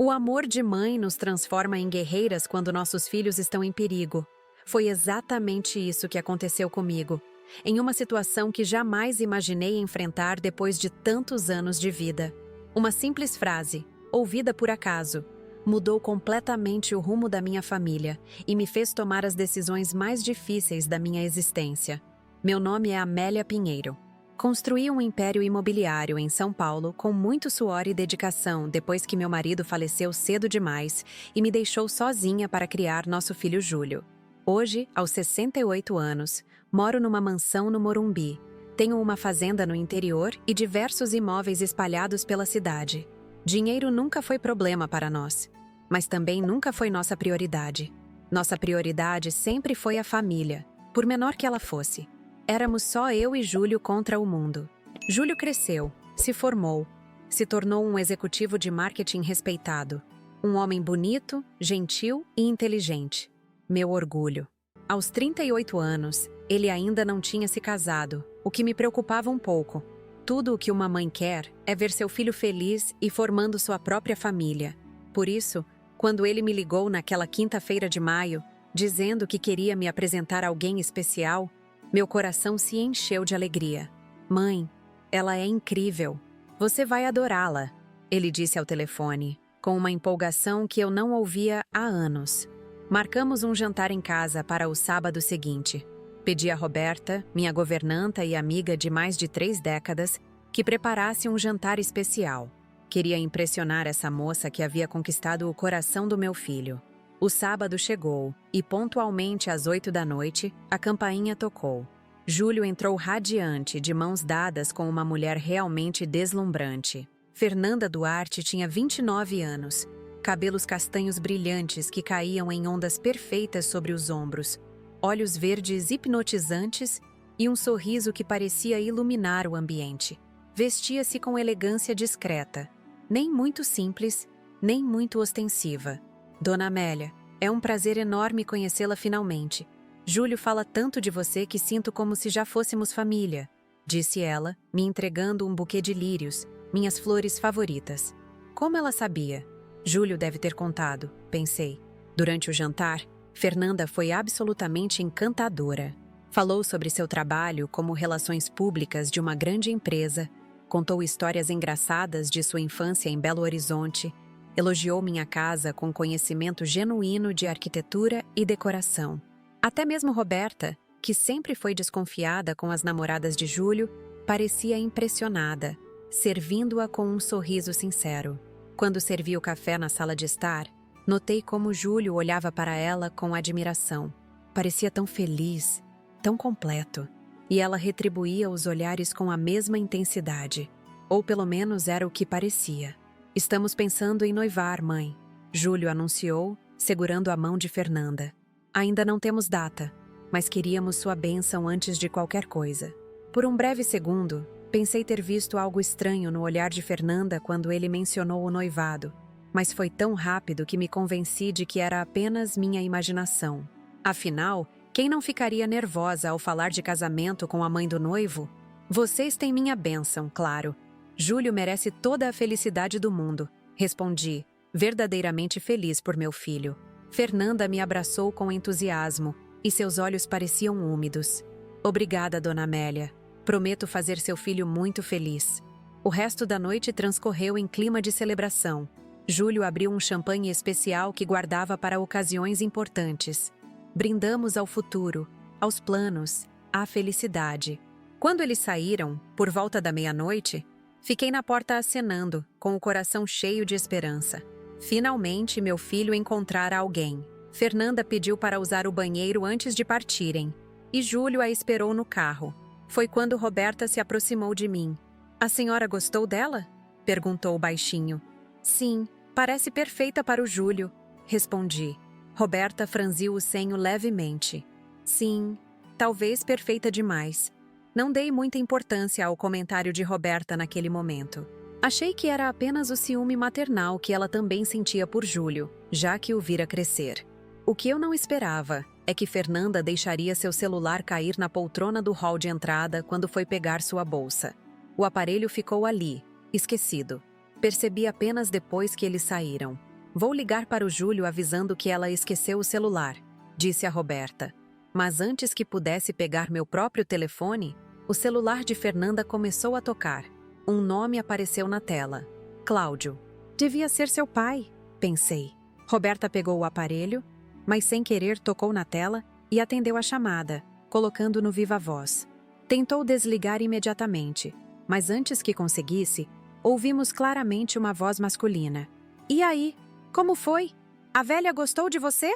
O amor de mãe nos transforma em guerreiras quando nossos filhos estão em perigo. Foi exatamente isso que aconteceu comigo, em uma situação que jamais imaginei enfrentar depois de tantos anos de vida. Uma simples frase, ouvida por acaso, mudou completamente o rumo da minha família e me fez tomar as decisões mais difíceis da minha existência. Meu nome é Amélia Pinheiro. Construí um império imobiliário em São Paulo com muito suor e dedicação depois que meu marido faleceu cedo demais e me deixou sozinha para criar nosso filho Júlio. Hoje, aos 68 anos, moro numa mansão no Morumbi. Tenho uma fazenda no interior e diversos imóveis espalhados pela cidade. Dinheiro nunca foi problema para nós, mas também nunca foi nossa prioridade. Nossa prioridade sempre foi a família, por menor que ela fosse. Éramos só eu e Júlio contra o mundo. Júlio cresceu, se formou, se tornou um executivo de marketing respeitado. Um homem bonito, gentil e inteligente. Meu orgulho. Aos 38 anos, ele ainda não tinha se casado, o que me preocupava um pouco. Tudo o que uma mãe quer é ver seu filho feliz e formando sua própria família. Por isso, quando ele me ligou naquela quinta-feira de maio, dizendo que queria me apresentar a alguém especial, meu coração se encheu de alegria. Mãe, ela é incrível. Você vai adorá-la, ele disse ao telefone, com uma empolgação que eu não ouvia há anos. Marcamos um jantar em casa para o sábado seguinte. Pedi a Roberta, minha governanta e amiga de mais de 3 décadas, que preparasse um jantar especial. Queria impressionar essa moça que havia conquistado o coração do meu filho. O sábado chegou e, pontualmente às 8 da noite, a campainha tocou. Júlio entrou radiante, de mãos dadas com uma mulher realmente deslumbrante. Fernanda Duarte tinha 29 anos, cabelos castanhos brilhantes que caíam em ondas perfeitas sobre os ombros, olhos verdes hipnotizantes e um sorriso que parecia iluminar o ambiente. Vestia-se com elegância discreta, nem muito simples, nem muito ostensiva. Dona Amélia, é um prazer enorme conhecê-la finalmente. Júlio fala tanto de você que sinto como se já fôssemos família, disse ela, me entregando um buquê de lírios, minhas flores favoritas. Como ela sabia? Júlio deve ter contado, pensei. Durante o jantar, Fernanda foi absolutamente encantadora. Falou sobre seu trabalho como relações públicas de uma grande empresa, contou histórias engraçadas de sua infância em Belo Horizonte, elogiou minha casa com conhecimento genuíno de arquitetura e decoração. Até mesmo Roberta, que sempre foi desconfiada com as namoradas de Júlio, parecia impressionada, servindo-a com um sorriso sincero. Quando servi o café na sala de estar, notei como Júlio olhava para ela com admiração. Parecia tão feliz, tão completo. E ela retribuía os olhares com a mesma intensidade. Ou pelo menos era o que parecia. Estamos pensando em noivar, mãe, Júlio anunciou, segurando a mão de Fernanda. Ainda não temos data, mas queríamos sua bênção antes de qualquer coisa. Por um breve segundo, pensei ter visto algo estranho no olhar de Fernanda quando ele mencionou o noivado, mas foi tão rápido que me convenci de que era apenas minha imaginação. Afinal, quem não ficaria nervosa ao falar de casamento com a mãe do noivo? Vocês têm minha bênção, claro. Júlio merece toda a felicidade do mundo, respondi, verdadeiramente feliz por meu filho. Fernanda me abraçou com entusiasmo e seus olhos pareciam úmidos. Obrigada, Dona Amélia. Prometo fazer seu filho muito feliz. O resto da noite transcorreu em clima de celebração. Júlio abriu um champanhe especial que guardava para ocasiões importantes. Brindamos ao futuro, aos planos, à felicidade. Quando eles saíram, por volta da meia-noite, fiquei na porta acenando, com o coração cheio de esperança. Finalmente, meu filho encontrara alguém. Fernanda pediu para usar o banheiro antes de partirem, e Júlio a esperou no carro. Foi quando Roberta se aproximou de mim. A senhora gostou dela? Perguntou baixinho. Sim, parece perfeita para o Júlio, respondi. Roberta franziu o senho levemente. Sim, talvez perfeita demais. Não dei muita importância ao comentário de Roberta naquele momento. Achei que era apenas o ciúme maternal que ela também sentia por Júlio, já que o vira crescer. O que eu não esperava é que Fernanda deixaria seu celular cair na poltrona do hall de entrada quando foi pegar sua bolsa. O aparelho ficou ali, esquecido. Percebi apenas depois que eles saíram. Vou ligar para o Júlio avisando que ela esqueceu o celular, disse a Roberta. Mas antes que pudesse pegar meu próprio telefone, o celular de Fernanda começou a tocar. Um nome apareceu na tela. Cláudio. Devia ser seu pai, pensei. Roberta pegou o aparelho, mas sem querer tocou na tela e atendeu a chamada, colocando no viva voz. Tentou desligar imediatamente, mas antes que conseguisse, ouvimos claramente uma voz masculina. E aí? Como foi? A velha gostou de você?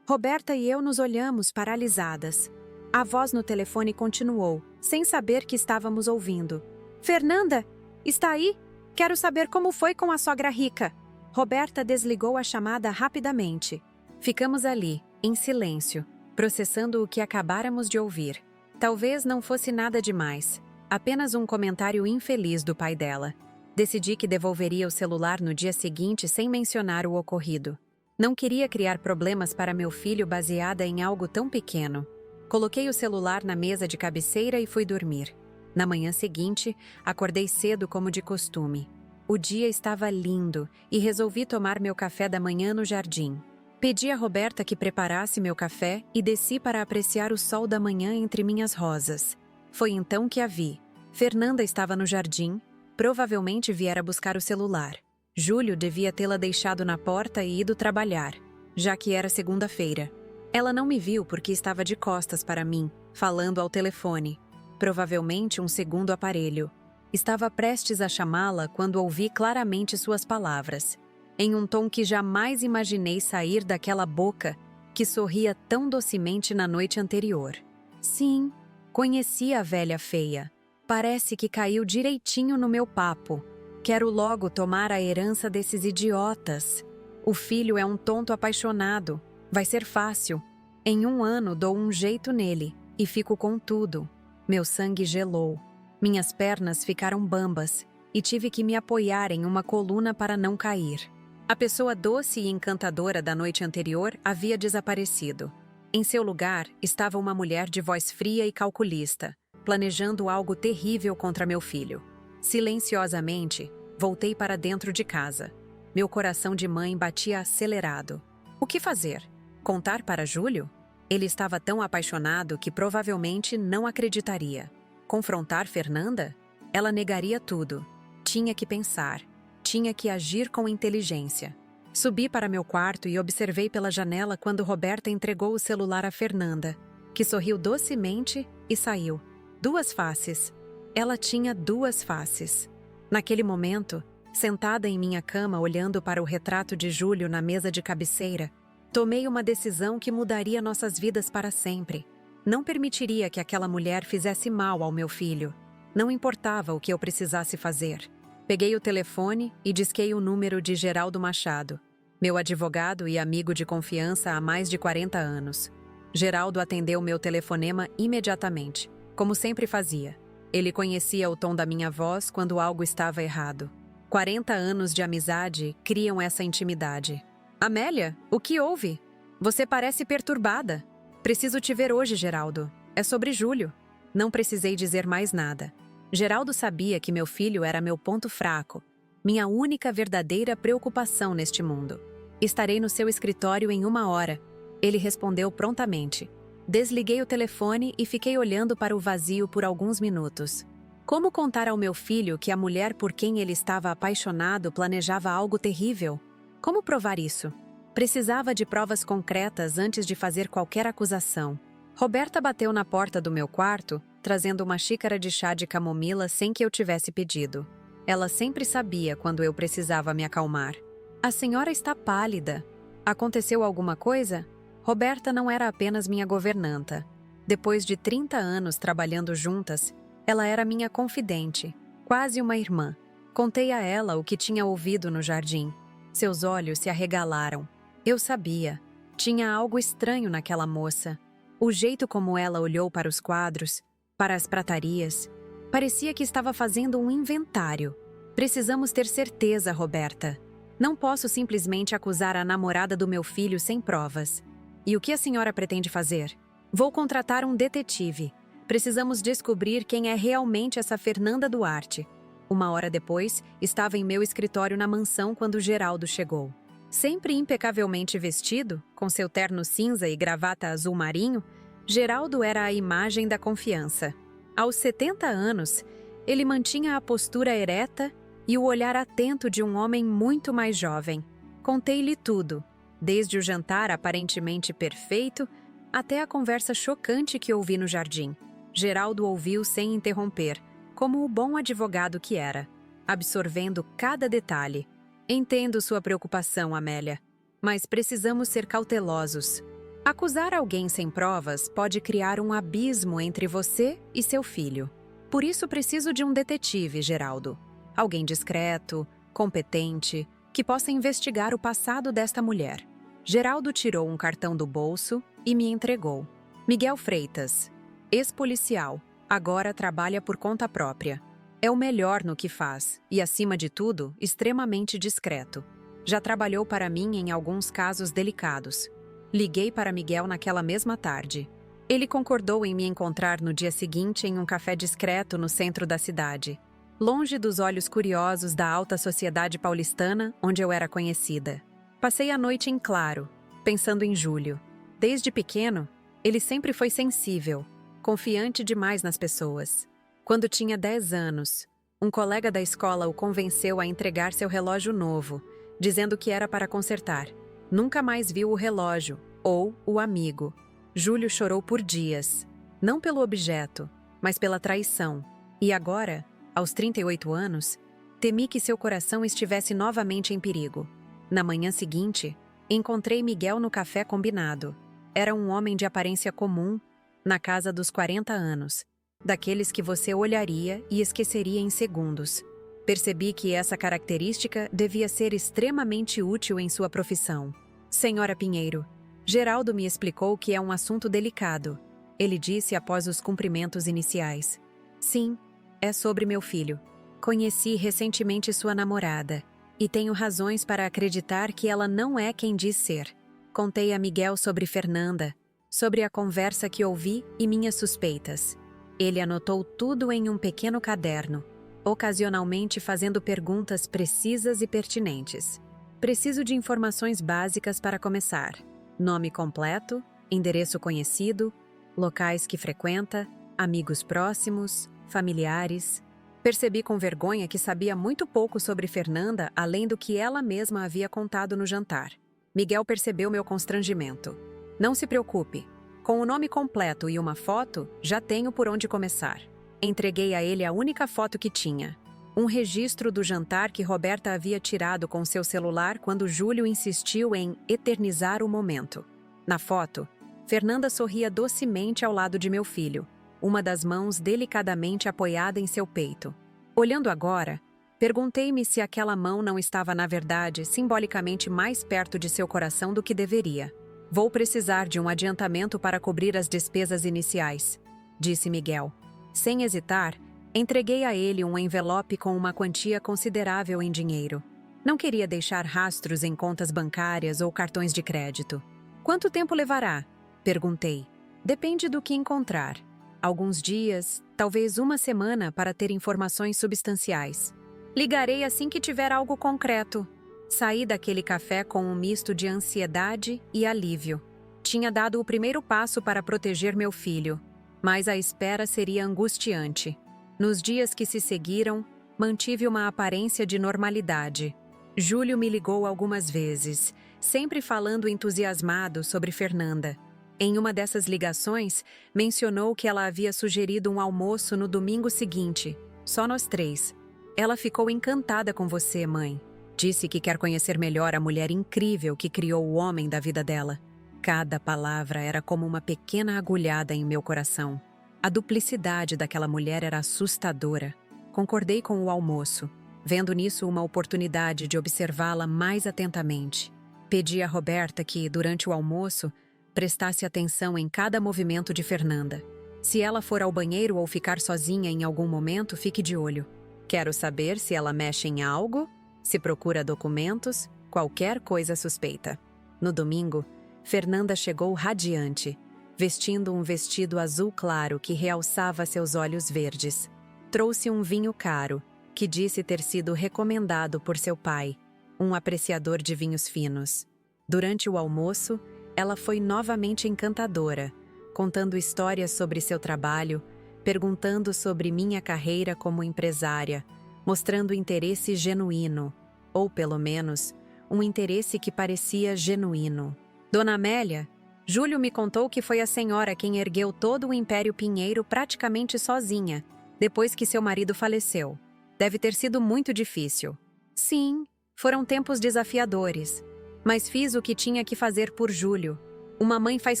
Roberta e eu nos olhamos paralisadas. A voz no telefone continuou, sem saber que estávamos ouvindo. Fernanda, está aí? Quero saber como foi com a sogra rica. Roberta desligou a chamada rapidamente. Ficamos ali, em silêncio, processando o que acabáramos de ouvir. Talvez não fosse nada demais, apenas um comentário infeliz do pai dela. Decidi que devolveria o celular no dia seguinte sem mencionar o ocorrido. Não queria criar problemas para meu filho baseada em algo tão pequeno. Coloquei o celular na mesa de cabeceira e fui dormir. Na manhã seguinte, acordei cedo como de costume. O dia estava lindo e resolvi tomar meu café da manhã no jardim. Pedi a Roberta que preparasse meu café e desci para apreciar o sol da manhã entre minhas rosas. Foi então que a vi. Fernanda estava no jardim, provavelmente viera buscar o celular. Júlio devia tê-la deixado na porta e ido trabalhar, já que era segunda-feira. Ela não me viu porque estava de costas para mim, falando ao telefone. Provavelmente um segundo aparelho. Estava prestes a chamá-la quando ouvi claramente suas palavras, em um tom que jamais imaginei sair daquela boca que sorria tão docemente na noite anterior. Sim, conhecia a velha feia. Parece que caiu direitinho no meu papo. Quero logo tomar a herança desses idiotas. O filho é um tonto apaixonado. Vai ser fácil. Em 1 ano dou um jeito nele e fico com tudo. Meu sangue gelou. Minhas pernas ficaram bambas e tive que me apoiar em uma coluna para não cair. A pessoa doce e encantadora da noite anterior havia desaparecido. Em seu lugar estava uma mulher de voz fria e calculista, planejando algo terrível contra meu filho. Silenciosamente, voltei para dentro de casa. Meu coração de mãe batia acelerado. O que fazer? Contar para Júlio? Ele estava tão apaixonado que provavelmente não acreditaria. Confrontar Fernanda? Ela negaria tudo. Tinha que pensar. Tinha que agir com inteligência. Subi para meu quarto e observei pela janela quando Roberta entregou o celular a Fernanda, que sorriu docemente e saiu. 2 faces. Ela tinha 2 faces. Naquele momento, sentada em minha cama olhando para o retrato de Júlio na mesa de cabeceira, tomei uma decisão que mudaria nossas vidas para sempre. Não permitiria que aquela mulher fizesse mal ao meu filho. Não importava o que eu precisasse fazer. Peguei o telefone e disquei o número de Geraldo Machado, meu advogado e amigo de confiança há mais de 40 anos. Geraldo atendeu meu telefonema imediatamente, como sempre fazia. Ele conhecia o tom da minha voz quando algo estava errado. 40 anos de amizade criam essa intimidade. Amélia, o que houve? Você parece perturbada. Preciso te ver hoje, Geraldo. É sobre Júlio. Não precisei dizer mais nada. Geraldo sabia que meu filho era meu ponto fraco, minha única verdadeira preocupação neste mundo. Estarei no seu escritório em 1 hora. Ele respondeu prontamente. Desliguei o telefone e fiquei olhando para o vazio por alguns minutos. Como contar ao meu filho que a mulher por quem ele estava apaixonado planejava algo terrível? Como provar isso? Precisava de provas concretas antes de fazer qualquer acusação. Roberta bateu na porta do meu quarto, trazendo uma xícara de chá de camomila sem que eu tivesse pedido. Ela sempre sabia quando eu precisava me acalmar. A senhora está pálida. Aconteceu alguma coisa? Roberta não era apenas minha governanta. Depois de 30 anos trabalhando juntas, ela era minha confidente, quase uma irmã. Contei a ela o que tinha ouvido no jardim. Seus olhos se arregalaram. Eu sabia. Tinha algo estranho naquela moça. O jeito como ela olhou para os quadros, para as pratarias, parecia que estava fazendo um inventário. Precisamos ter certeza, Roberta. Não posso simplesmente acusar a namorada do meu filho sem provas. E o que a senhora pretende fazer? Vou contratar um detetive. Precisamos descobrir quem é realmente essa Fernanda Duarte. 1 hora depois, estava em meu escritório na mansão quando Geraldo chegou. Sempre impecavelmente vestido, com seu terno cinza e gravata azul marinho, Geraldo era a imagem da confiança. Aos 70 anos, ele mantinha a postura ereta e o olhar atento de um homem muito mais jovem. Contei-lhe tudo, desde o jantar aparentemente perfeito até a conversa chocante que ouvi no jardim. Geraldo ouviu sem interromper, como o bom advogado que era, absorvendo cada detalhe. Entendo sua preocupação, Amélia, mas precisamos ser cautelosos. Acusar alguém sem provas pode criar um abismo entre você e seu filho. Por isso preciso de um detetive, Geraldo. Alguém discreto, competente, que possa investigar o passado desta mulher. Geraldo tirou um cartão do bolso e me entregou. Miguel Freitas, ex-policial, agora trabalha por conta própria. É o melhor no que faz e, acima de tudo, extremamente discreto. Já trabalhou para mim em alguns casos delicados. Liguei para Miguel naquela mesma tarde. Ele concordou em me encontrar no dia seguinte em um café discreto no centro da cidade, longe dos olhos curiosos da alta sociedade paulistana onde eu era conhecida. Passei a noite em claro, pensando em Júlio. Desde pequeno, ele sempre foi sensível, confiante demais nas pessoas. Quando tinha 10 anos, um colega da escola o convenceu a entregar seu relógio novo, dizendo que era para consertar. Nunca mais viu o relógio, ou o amigo. Júlio chorou por dias, não pelo objeto, mas pela traição. E agora, aos 38 anos, temi que seu coração estivesse novamente em perigo. Na manhã seguinte, encontrei Miguel no café combinado. Era um homem de aparência comum, na casa dos 40 anos. Daqueles que você olharia e esqueceria em segundos. Percebi que essa característica devia ser extremamente útil em sua profissão. Senhora Pinheiro, Geraldo me explicou que é um assunto delicado. Ele disse após os cumprimentos iniciais. Sim, é sobre meu filho. Conheci recentemente sua namorada e tenho razões para acreditar que ela não é quem diz ser. Contei a Miguel sobre Fernanda, sobre a conversa que ouvi e minhas suspeitas. Ele anotou tudo em um pequeno caderno, ocasionalmente fazendo perguntas precisas e pertinentes. Preciso de informações básicas para começar. Nome completo, endereço conhecido, locais que frequenta, amigos próximos, familiares. Percebi com vergonha que sabia muito pouco sobre Fernanda, além do que ela mesma havia contado no jantar. Miguel percebeu meu constrangimento. Não se preocupe. Com o nome completo e uma foto, já tenho por onde começar. Entreguei a ele a única foto que tinha. Um registro do jantar que Roberta havia tirado com seu celular quando Júlio insistiu em eternizar o momento. Na foto, Fernanda sorria docemente ao lado de meu filho, uma das mãos delicadamente apoiada em seu peito. Olhando agora, perguntei-me se aquela mão não estava, na verdade, simbolicamente mais perto de seu coração do que deveria. Vou precisar de um adiantamento para cobrir as despesas iniciais, disse Miguel. Sem hesitar, entreguei a ele um envelope com uma quantia considerável em dinheiro. Não queria deixar rastros em contas bancárias ou cartões de crédito. Quanto tempo levará? Perguntei. Depende do que encontrar. Alguns dias, talvez uma semana para ter informações substanciais. Ligarei assim que tiver algo concreto. Saí daquele café com um misto de ansiedade e alívio. Tinha dado o primeiro passo para proteger meu filho, mas a espera seria angustiante. Nos dias que se seguiram, mantive uma aparência de normalidade. Júlio me ligou algumas vezes, sempre falando entusiasmado sobre Fernanda. Em uma dessas ligações, mencionou que ela havia sugerido um almoço no domingo seguinte, só nós 3. Ela ficou encantada com você, mãe. Disse que quer conhecer melhor a mulher incrível que criou o homem da vida dela. Cada palavra era como uma pequena agulhada em meu coração. A duplicidade daquela mulher era assustadora. Concordei com o almoço, vendo nisso uma oportunidade de observá-la mais atentamente. Pedi a Roberta que, durante o almoço, prestasse atenção em cada movimento de Fernanda. Se ela for ao banheiro ou ficar sozinha em algum momento, fique de olho. Quero saber se ela mexe em algo, se procura documentos, qualquer coisa suspeita. No domingo, Fernanda chegou radiante, vestindo um vestido azul claro que realçava seus olhos verdes. Trouxe um vinho caro, que disse ter sido recomendado por seu pai. um apreciador de vinhos finos. Durante o almoço, ela foi novamente encantadora, contando histórias sobre seu trabalho, perguntando sobre minha carreira como empresária, mostrando interesse genuíno, ou pelo menos, um interesse que parecia genuíno. Dona Amélia, Júlio me contou que foi a senhora quem ergueu todo o Império Pinheiro praticamente sozinha, depois que seu marido faleceu. Deve ter sido muito difícil. Sim, foram tempos desafiadores. Mas fiz o que tinha que fazer por Júlio. Uma mãe faz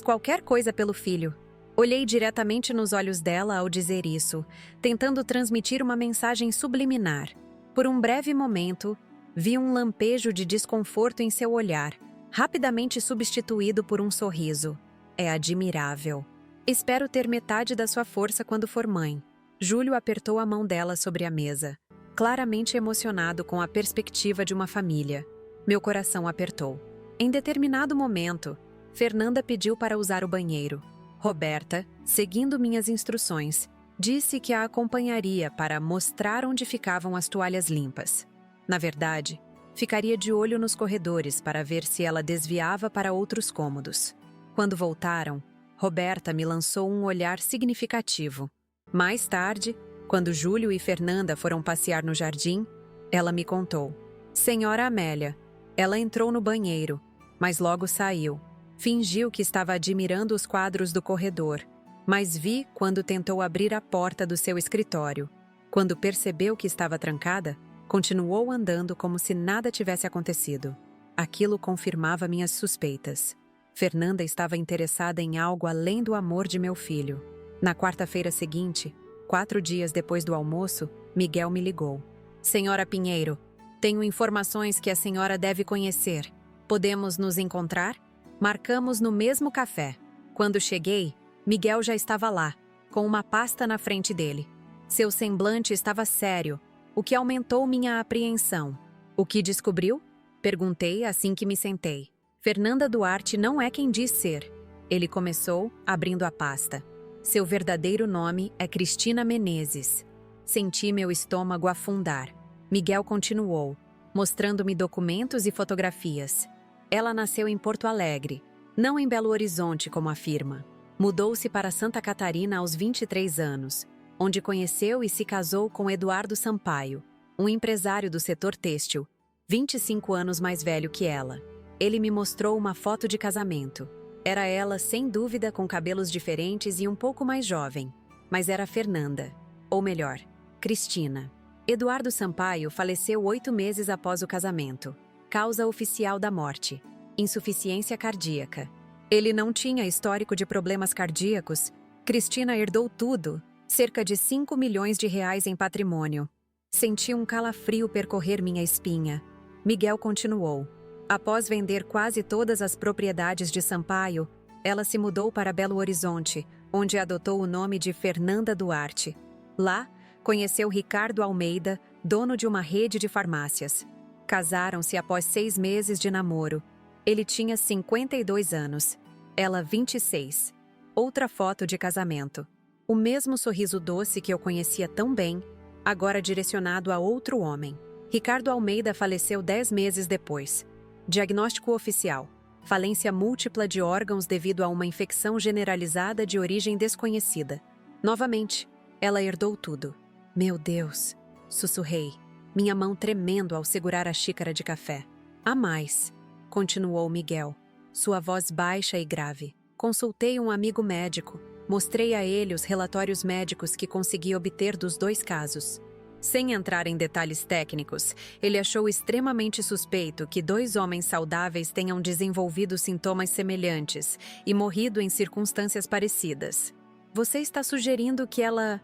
qualquer coisa pelo filho. Olhei diretamente nos olhos dela ao dizer isso, tentando transmitir uma mensagem subliminar. Por um breve momento, vi um lampejo de desconforto em seu olhar, rapidamente substituído por um sorriso. É admirável. Espero ter metade da sua força quando for mãe. Júlio apertou a mão dela sobre a mesa, claramente emocionado com a perspectiva de uma família. Meu coração apertou. Em determinado momento, Fernanda pediu para usar o banheiro. Roberta, seguindo minhas instruções, disse que a acompanharia para mostrar onde ficavam as toalhas limpas. Na verdade, ficaria de olho nos corredores para ver se ela desviava para outros cômodos. Quando voltaram, Roberta me lançou um olhar significativo. Mais tarde, quando Júlio e Fernanda foram passear no jardim, ela me contou. Senhora Amélia, ela entrou no banheiro, mas logo saiu. Fingiu que estava admirando os quadros do corredor, mas vi quando tentou abrir a porta do seu escritório. Quando percebeu que estava trancada, continuou andando como se nada tivesse acontecido. Aquilo confirmava minhas suspeitas. Fernanda estava interessada em algo além do amor de meu filho. Na quarta-feira seguinte, 4 dias depois do almoço, Miguel me ligou. Senhora Pinheiro, tenho informações que a senhora deve conhecer. Podemos nos encontrar? Marcamos no mesmo café. Quando cheguei, Miguel já estava lá, com uma pasta na frente dele. Seu semblante estava sério, o que aumentou minha apreensão. O que descobriu? Perguntei assim que me sentei. Fernanda Duarte não é quem diz ser. Ele começou, abrindo a pasta. Seu verdadeiro nome é Cristina Menezes. Senti meu estômago afundar. Miguel continuou, mostrando-me documentos e fotografias. Ela nasceu em Porto Alegre, não em Belo Horizonte, como afirma. Mudou-se para Santa Catarina aos 23 anos, onde conheceu e se casou com Eduardo Sampaio, um empresário do setor têxtil, 25 anos mais velho que ela. Ele me mostrou uma foto de casamento. Era ela, sem dúvida, com cabelos diferentes e um pouco mais jovem. Mas era Fernanda. Ou melhor, Cristina. Eduardo Sampaio faleceu 8 meses após o casamento. Causa oficial da morte: insuficiência cardíaca. Ele não tinha histórico de problemas cardíacos. Cristina herdou tudo, cerca de 5 milhões de reais em patrimônio. Senti um calafrio percorrer minha espinha. Miguel continuou. Após vender quase todas as propriedades de Sampaio, ela se mudou para Belo Horizonte, onde adotou o nome de Fernanda Duarte. Lá, conheceu Ricardo Almeida, dono de uma rede de farmácias. Casaram-se após 6 meses de namoro. Ele tinha 52 anos, ela 26. Outra foto de casamento. O mesmo sorriso doce que eu conhecia tão bem, agora direcionado a outro homem. Ricardo Almeida faleceu 10 meses depois. Diagnóstico oficial: falência múltipla de órgãos devido a uma infecção generalizada de origem desconhecida. Novamente, ela herdou tudo. Meu Deus, sussurrei, minha mão tremendo ao segurar a xícara de café. Há mais, continuou Miguel, sua voz baixa e grave. Consultei um amigo médico, mostrei a ele os relatórios médicos que consegui obter dos 2 casos. Sem entrar em detalhes técnicos, ele achou extremamente suspeito que 2 homens saudáveis tenham desenvolvido sintomas semelhantes e morrido em circunstâncias parecidas. Você está sugerindo que ela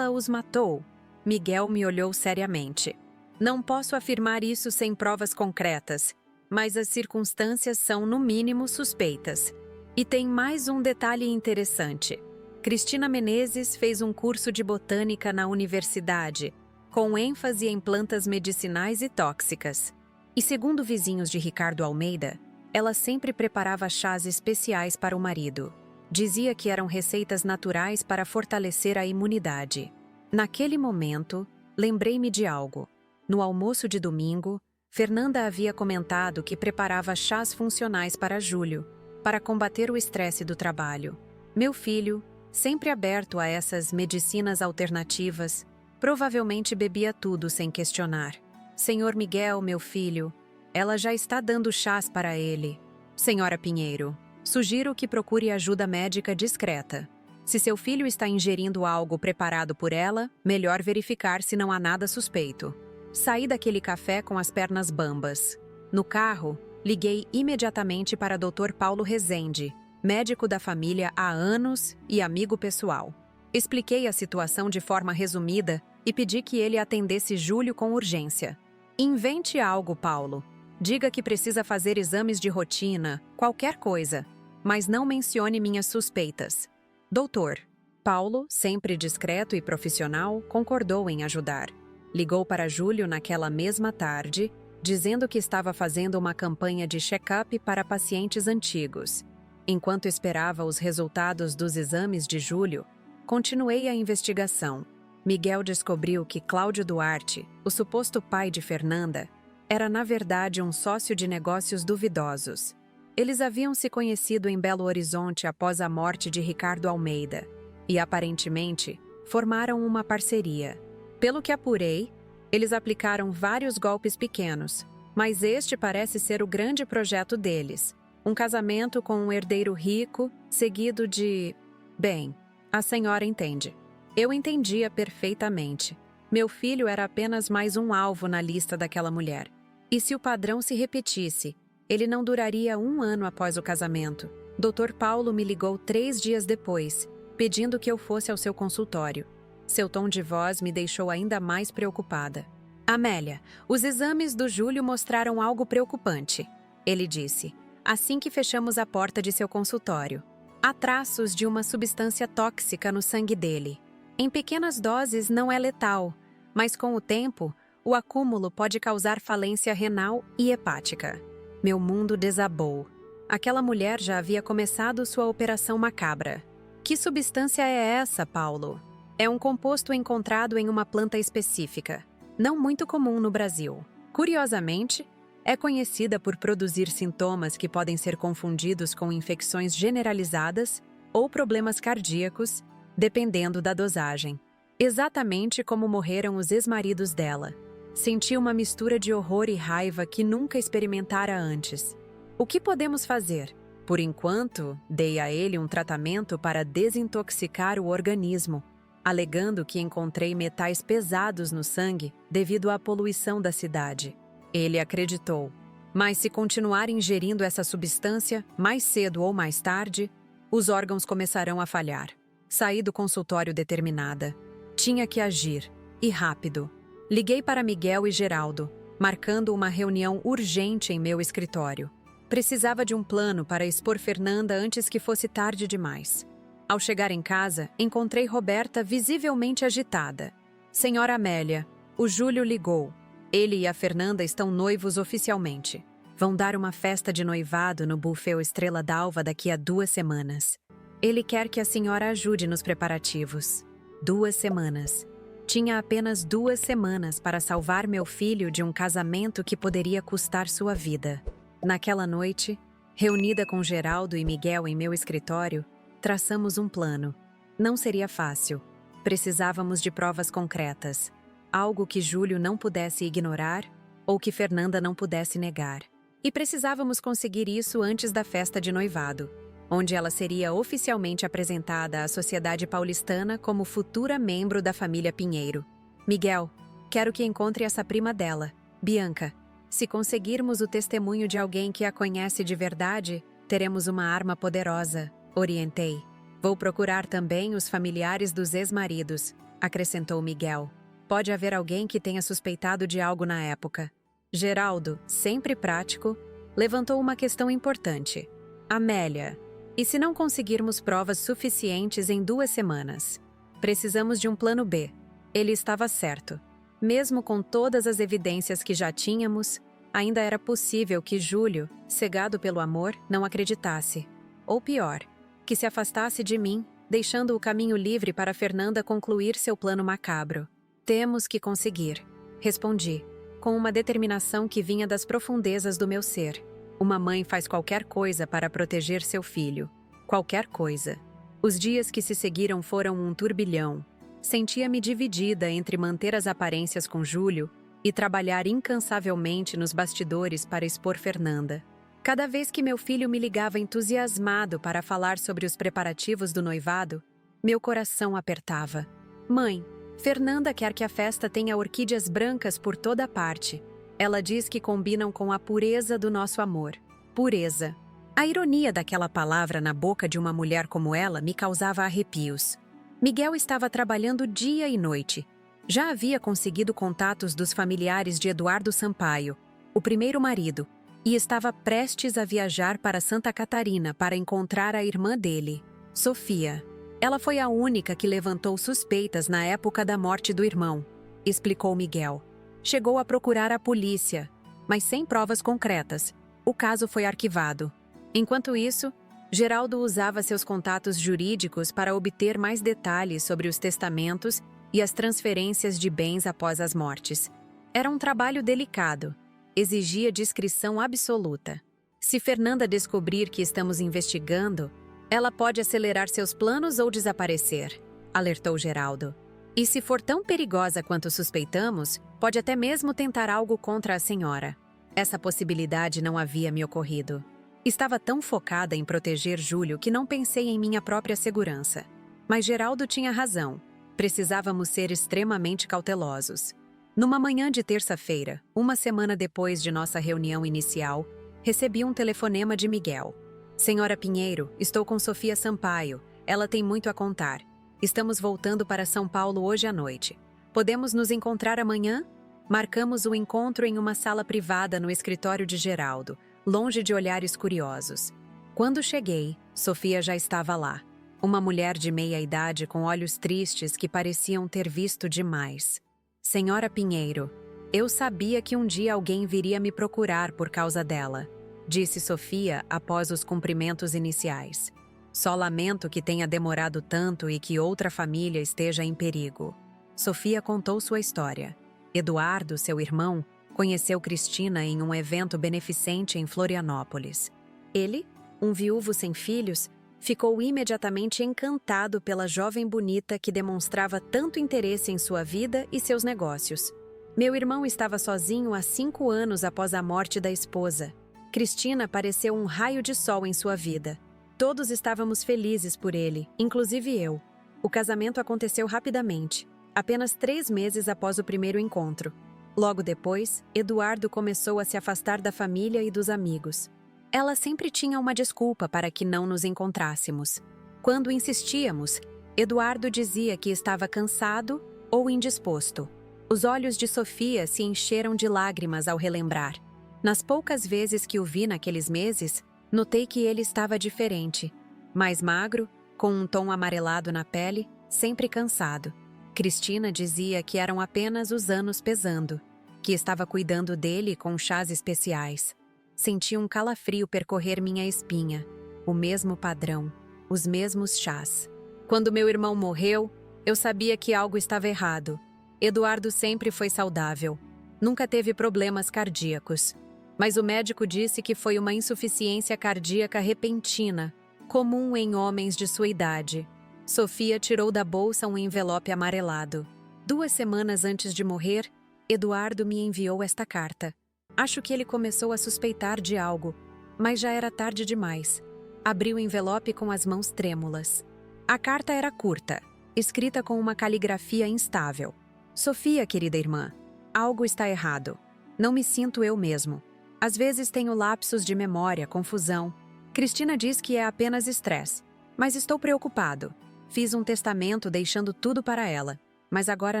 os matou? Miguel me olhou seriamente. Não posso afirmar isso sem provas concretas, mas as circunstâncias são, no mínimo, suspeitas. E tem mais um detalhe interessante. Cristina Menezes fez um curso de botânica na universidade, com ênfase em plantas medicinais e tóxicas. E segundo vizinhos de Ricardo Almeida, ela sempre preparava chás especiais para o marido. Dizia que eram receitas naturais para fortalecer a imunidade. Naquele momento, lembrei-me de algo. No almoço de domingo, Fernanda havia comentado que preparava chás funcionais para Júlio, para combater o estresse do trabalho. Meu filho, sempre aberto a essas medicinas alternativas, provavelmente bebia tudo sem questionar. Senhor Miguel, meu filho, ela já está dando chás para ele. Senhora Pinheiro, sugiro que procure ajuda médica discreta. Se seu filho está ingerindo algo preparado por ela, melhor verificar se não há nada suspeito. Saí daquele café com as pernas bambas. No carro, liguei imediatamente para Dr. Paulo Rezende, médico da família há anos e amigo pessoal. Expliquei a situação de forma resumida e pedi que ele atendesse Júlio com urgência. Invente algo, Paulo. Diga que precisa fazer exames de rotina, qualquer coisa, mas não mencione minhas suspeitas. Doutor. Paulo, sempre discreto e profissional, concordou em ajudar. Ligou para Júlio naquela mesma tarde, dizendo que estava fazendo uma campanha de check-up para pacientes antigos. Enquanto esperava os resultados dos exames de Júlio, continuei a investigação. Miguel descobriu que Cláudio Duarte, o suposto pai de Fernanda, era na verdade um sócio de negócios duvidosos. Eles haviam se conhecido em Belo Horizonte após a morte de Ricardo Almeida e, aparentemente, formaram uma parceria. Pelo que apurei, eles aplicaram vários golpes pequenos, mas este parece ser o grande projeto deles. Um casamento com um herdeiro rico, seguido de... Bem, a senhora entende. Eu entendia perfeitamente. Meu filho era apenas mais um alvo na lista daquela mulher. E se o padrão se repetisse, ele não duraria 1 ano após o casamento. Dr. Paulo me ligou 3 dias depois, pedindo que eu fosse ao seu consultório. Seu tom de voz me deixou ainda mais preocupada. Amélia, os exames do Júlio mostraram algo preocupante, ele disse, assim que fechamos a porta de seu consultório. Há traços de uma substância tóxica no sangue dele. Em pequenas doses não é letal, mas com o tempo, o acúmulo pode causar falência renal e hepática. Meu mundo desabou. Aquela mulher já havia começado sua operação macabra. Que substância é essa, Paulo? É um composto encontrado em uma planta específica, não muito comum no Brasil. Curiosamente, é conhecida por produzir sintomas que podem ser confundidos com infecções generalizadas ou problemas cardíacos, dependendo da dosagem. Exatamente como morreram os ex-maridos dela. Senti uma mistura de horror e raiva que nunca experimentara antes. O que podemos fazer? Por enquanto, dei a ele um tratamento para desintoxicar o organismo, alegando que encontrei metais pesados no sangue devido à poluição da cidade. Ele acreditou. Mas se continuar ingerindo essa substância, mais cedo ou mais tarde, os órgãos começarão a falhar. Saí do consultório determinada. Tinha que agir, e rápido. Liguei para Miguel e Geraldo, marcando uma reunião urgente em meu escritório. Precisava de um plano para expor Fernanda antes que fosse tarde demais. Ao chegar em casa, encontrei Roberta visivelmente agitada. Senhora Amélia, o Júlio ligou. Ele e a Fernanda estão noivos oficialmente. Vão dar uma festa de noivado no Buffet Estrela d'Alva daqui a 2 semanas. Ele quer que a senhora ajude nos preparativos. 2 semanas. Tinha apenas 2 semanas para salvar meu filho de um casamento que poderia custar sua vida. Naquela noite, reunida com Geraldo e Miguel em meu escritório, traçamos um plano. Não seria fácil. Precisávamos de provas concretas. Algo que Júlio não pudesse ignorar ou que Fernanda não pudesse negar. E precisávamos conseguir isso antes da festa de noivado, onde ela seria oficialmente apresentada à sociedade paulistana como futura membro da família Pinheiro. Miguel, quero que encontre essa prima dela, Bianca. Se conseguirmos o testemunho de alguém que a conhece de verdade, teremos uma arma poderosa, orientei. Vou procurar também os familiares dos ex-maridos, acrescentou Miguel. Pode haver alguém que tenha suspeitado de algo na época. Geraldo, sempre prático, levantou uma questão importante. Amélia, e se não conseguirmos provas suficientes em 2 semanas? Precisamos de um plano B. Ele estava certo. Mesmo com todas as evidências que já tínhamos, ainda era possível que Júlio, cegado pelo amor, não acreditasse. Ou pior, que se afastasse de mim, deixando o caminho livre para Fernanda concluir seu plano macabro. Temos que conseguir, respondi. com uma determinação que vinha das profundezas do meu ser. Uma mãe faz qualquer coisa para proteger seu filho. Qualquer coisa. Os dias que se seguiram foram um turbilhão. Sentia-me dividida entre manter as aparências com Júlio e trabalhar incansavelmente nos bastidores para expor Fernanda. Cada vez que meu filho me ligava entusiasmado para falar sobre os preparativos do noivado, meu coração apertava. Mãe, Fernanda quer que a festa tenha orquídeas brancas por toda parte. Ela diz que combinam com a pureza do nosso amor. Pureza. A ironia daquela palavra na boca de uma mulher como ela me causava arrepios. Miguel estava trabalhando dia e noite. Já havia conseguido contatos dos familiares de Eduardo Sampaio, o primeiro marido, e estava prestes a viajar para Santa Catarina para encontrar a irmã dele, Sofia. Ela foi a única que levantou suspeitas na época da morte do irmão, explicou Miguel. Chegou a procurar a polícia, mas sem provas concretas. O caso foi arquivado. Enquanto isso, Geraldo usava seus contatos jurídicos para obter mais detalhes sobre os testamentos e as transferências de bens após as mortes. Era um trabalho delicado. Exigia discrição absoluta. Se Fernanda descobrir que estamos investigando, ela pode acelerar seus planos ou desaparecer, alertou Geraldo. E se for tão perigosa quanto suspeitamos, pode até mesmo tentar algo contra a senhora. Essa possibilidade não havia me ocorrido. Estava tão focada em proteger Júlio que não pensei em minha própria segurança. Mas Geraldo tinha razão. Precisávamos ser extremamente cautelosos. Numa manhã de terça-feira, uma semana depois de nossa reunião inicial, recebi um telefonema de Miguel. Senhora Pinheiro, estou com Sofia Sampaio. Ela tem muito a contar. Estamos voltando para São Paulo hoje à noite. Podemos nos encontrar amanhã? Marcamos o encontro em uma sala privada no escritório de Geraldo, longe de olhares curiosos. Quando cheguei, Sofia já estava lá. Uma mulher de meia-idade com olhos tristes que pareciam ter visto demais. Senhora Pinheiro, eu sabia que um dia alguém viria me procurar por causa dela, disse Sofia após os cumprimentos iniciais. Só lamento que tenha demorado tanto e que outra família esteja em perigo. Sofia contou sua história. Eduardo, seu irmão, conheceu Cristina em um evento beneficente em Florianópolis. Ele, um viúvo sem filhos, ficou imediatamente encantado pela jovem bonita que demonstrava tanto interesse em sua vida e seus negócios. Meu irmão estava sozinho há 5 anos após a morte da esposa. Cristina pareceu um raio de sol em sua vida. Todos estávamos felizes por ele, inclusive eu. O casamento aconteceu rapidamente, apenas 3 meses após o primeiro encontro. Logo depois, Eduardo começou a se afastar da família e dos amigos. Ela sempre tinha uma desculpa para que não nos encontrássemos. Quando insistíamos, Eduardo dizia que estava cansado ou indisposto. Os olhos de Sofia se encheram de lágrimas ao relembrar. Nas poucas vezes que o vi naqueles meses, notei que ele estava diferente. Mais magro, com um tom amarelado na pele, sempre cansado. Cristina dizia que eram apenas os anos pesando, que estava cuidando dele com chás especiais. Senti um calafrio percorrer minha espinha. O mesmo padrão, os mesmos chás. Quando meu irmão morreu, eu sabia que algo estava errado. Eduardo sempre foi saudável. Nunca teve problemas cardíacos. Mas o médico disse que foi uma insuficiência cardíaca repentina, comum em homens de sua idade. Sofia tirou da bolsa um envelope amarelado. 2 semanas antes de morrer, Eduardo me enviou esta carta. Acho que ele começou a suspeitar de algo, mas já era tarde demais. Abri o envelope com as mãos trêmulas. A carta era curta, escrita com uma caligrafia instável. Sofia, querida irmã, algo está errado. Não me sinto eu mesmo. Às vezes tenho lapsos de memória, confusão. Cristina diz que é apenas estresse, mas estou preocupado. Fiz um testamento deixando tudo para ela, mas agora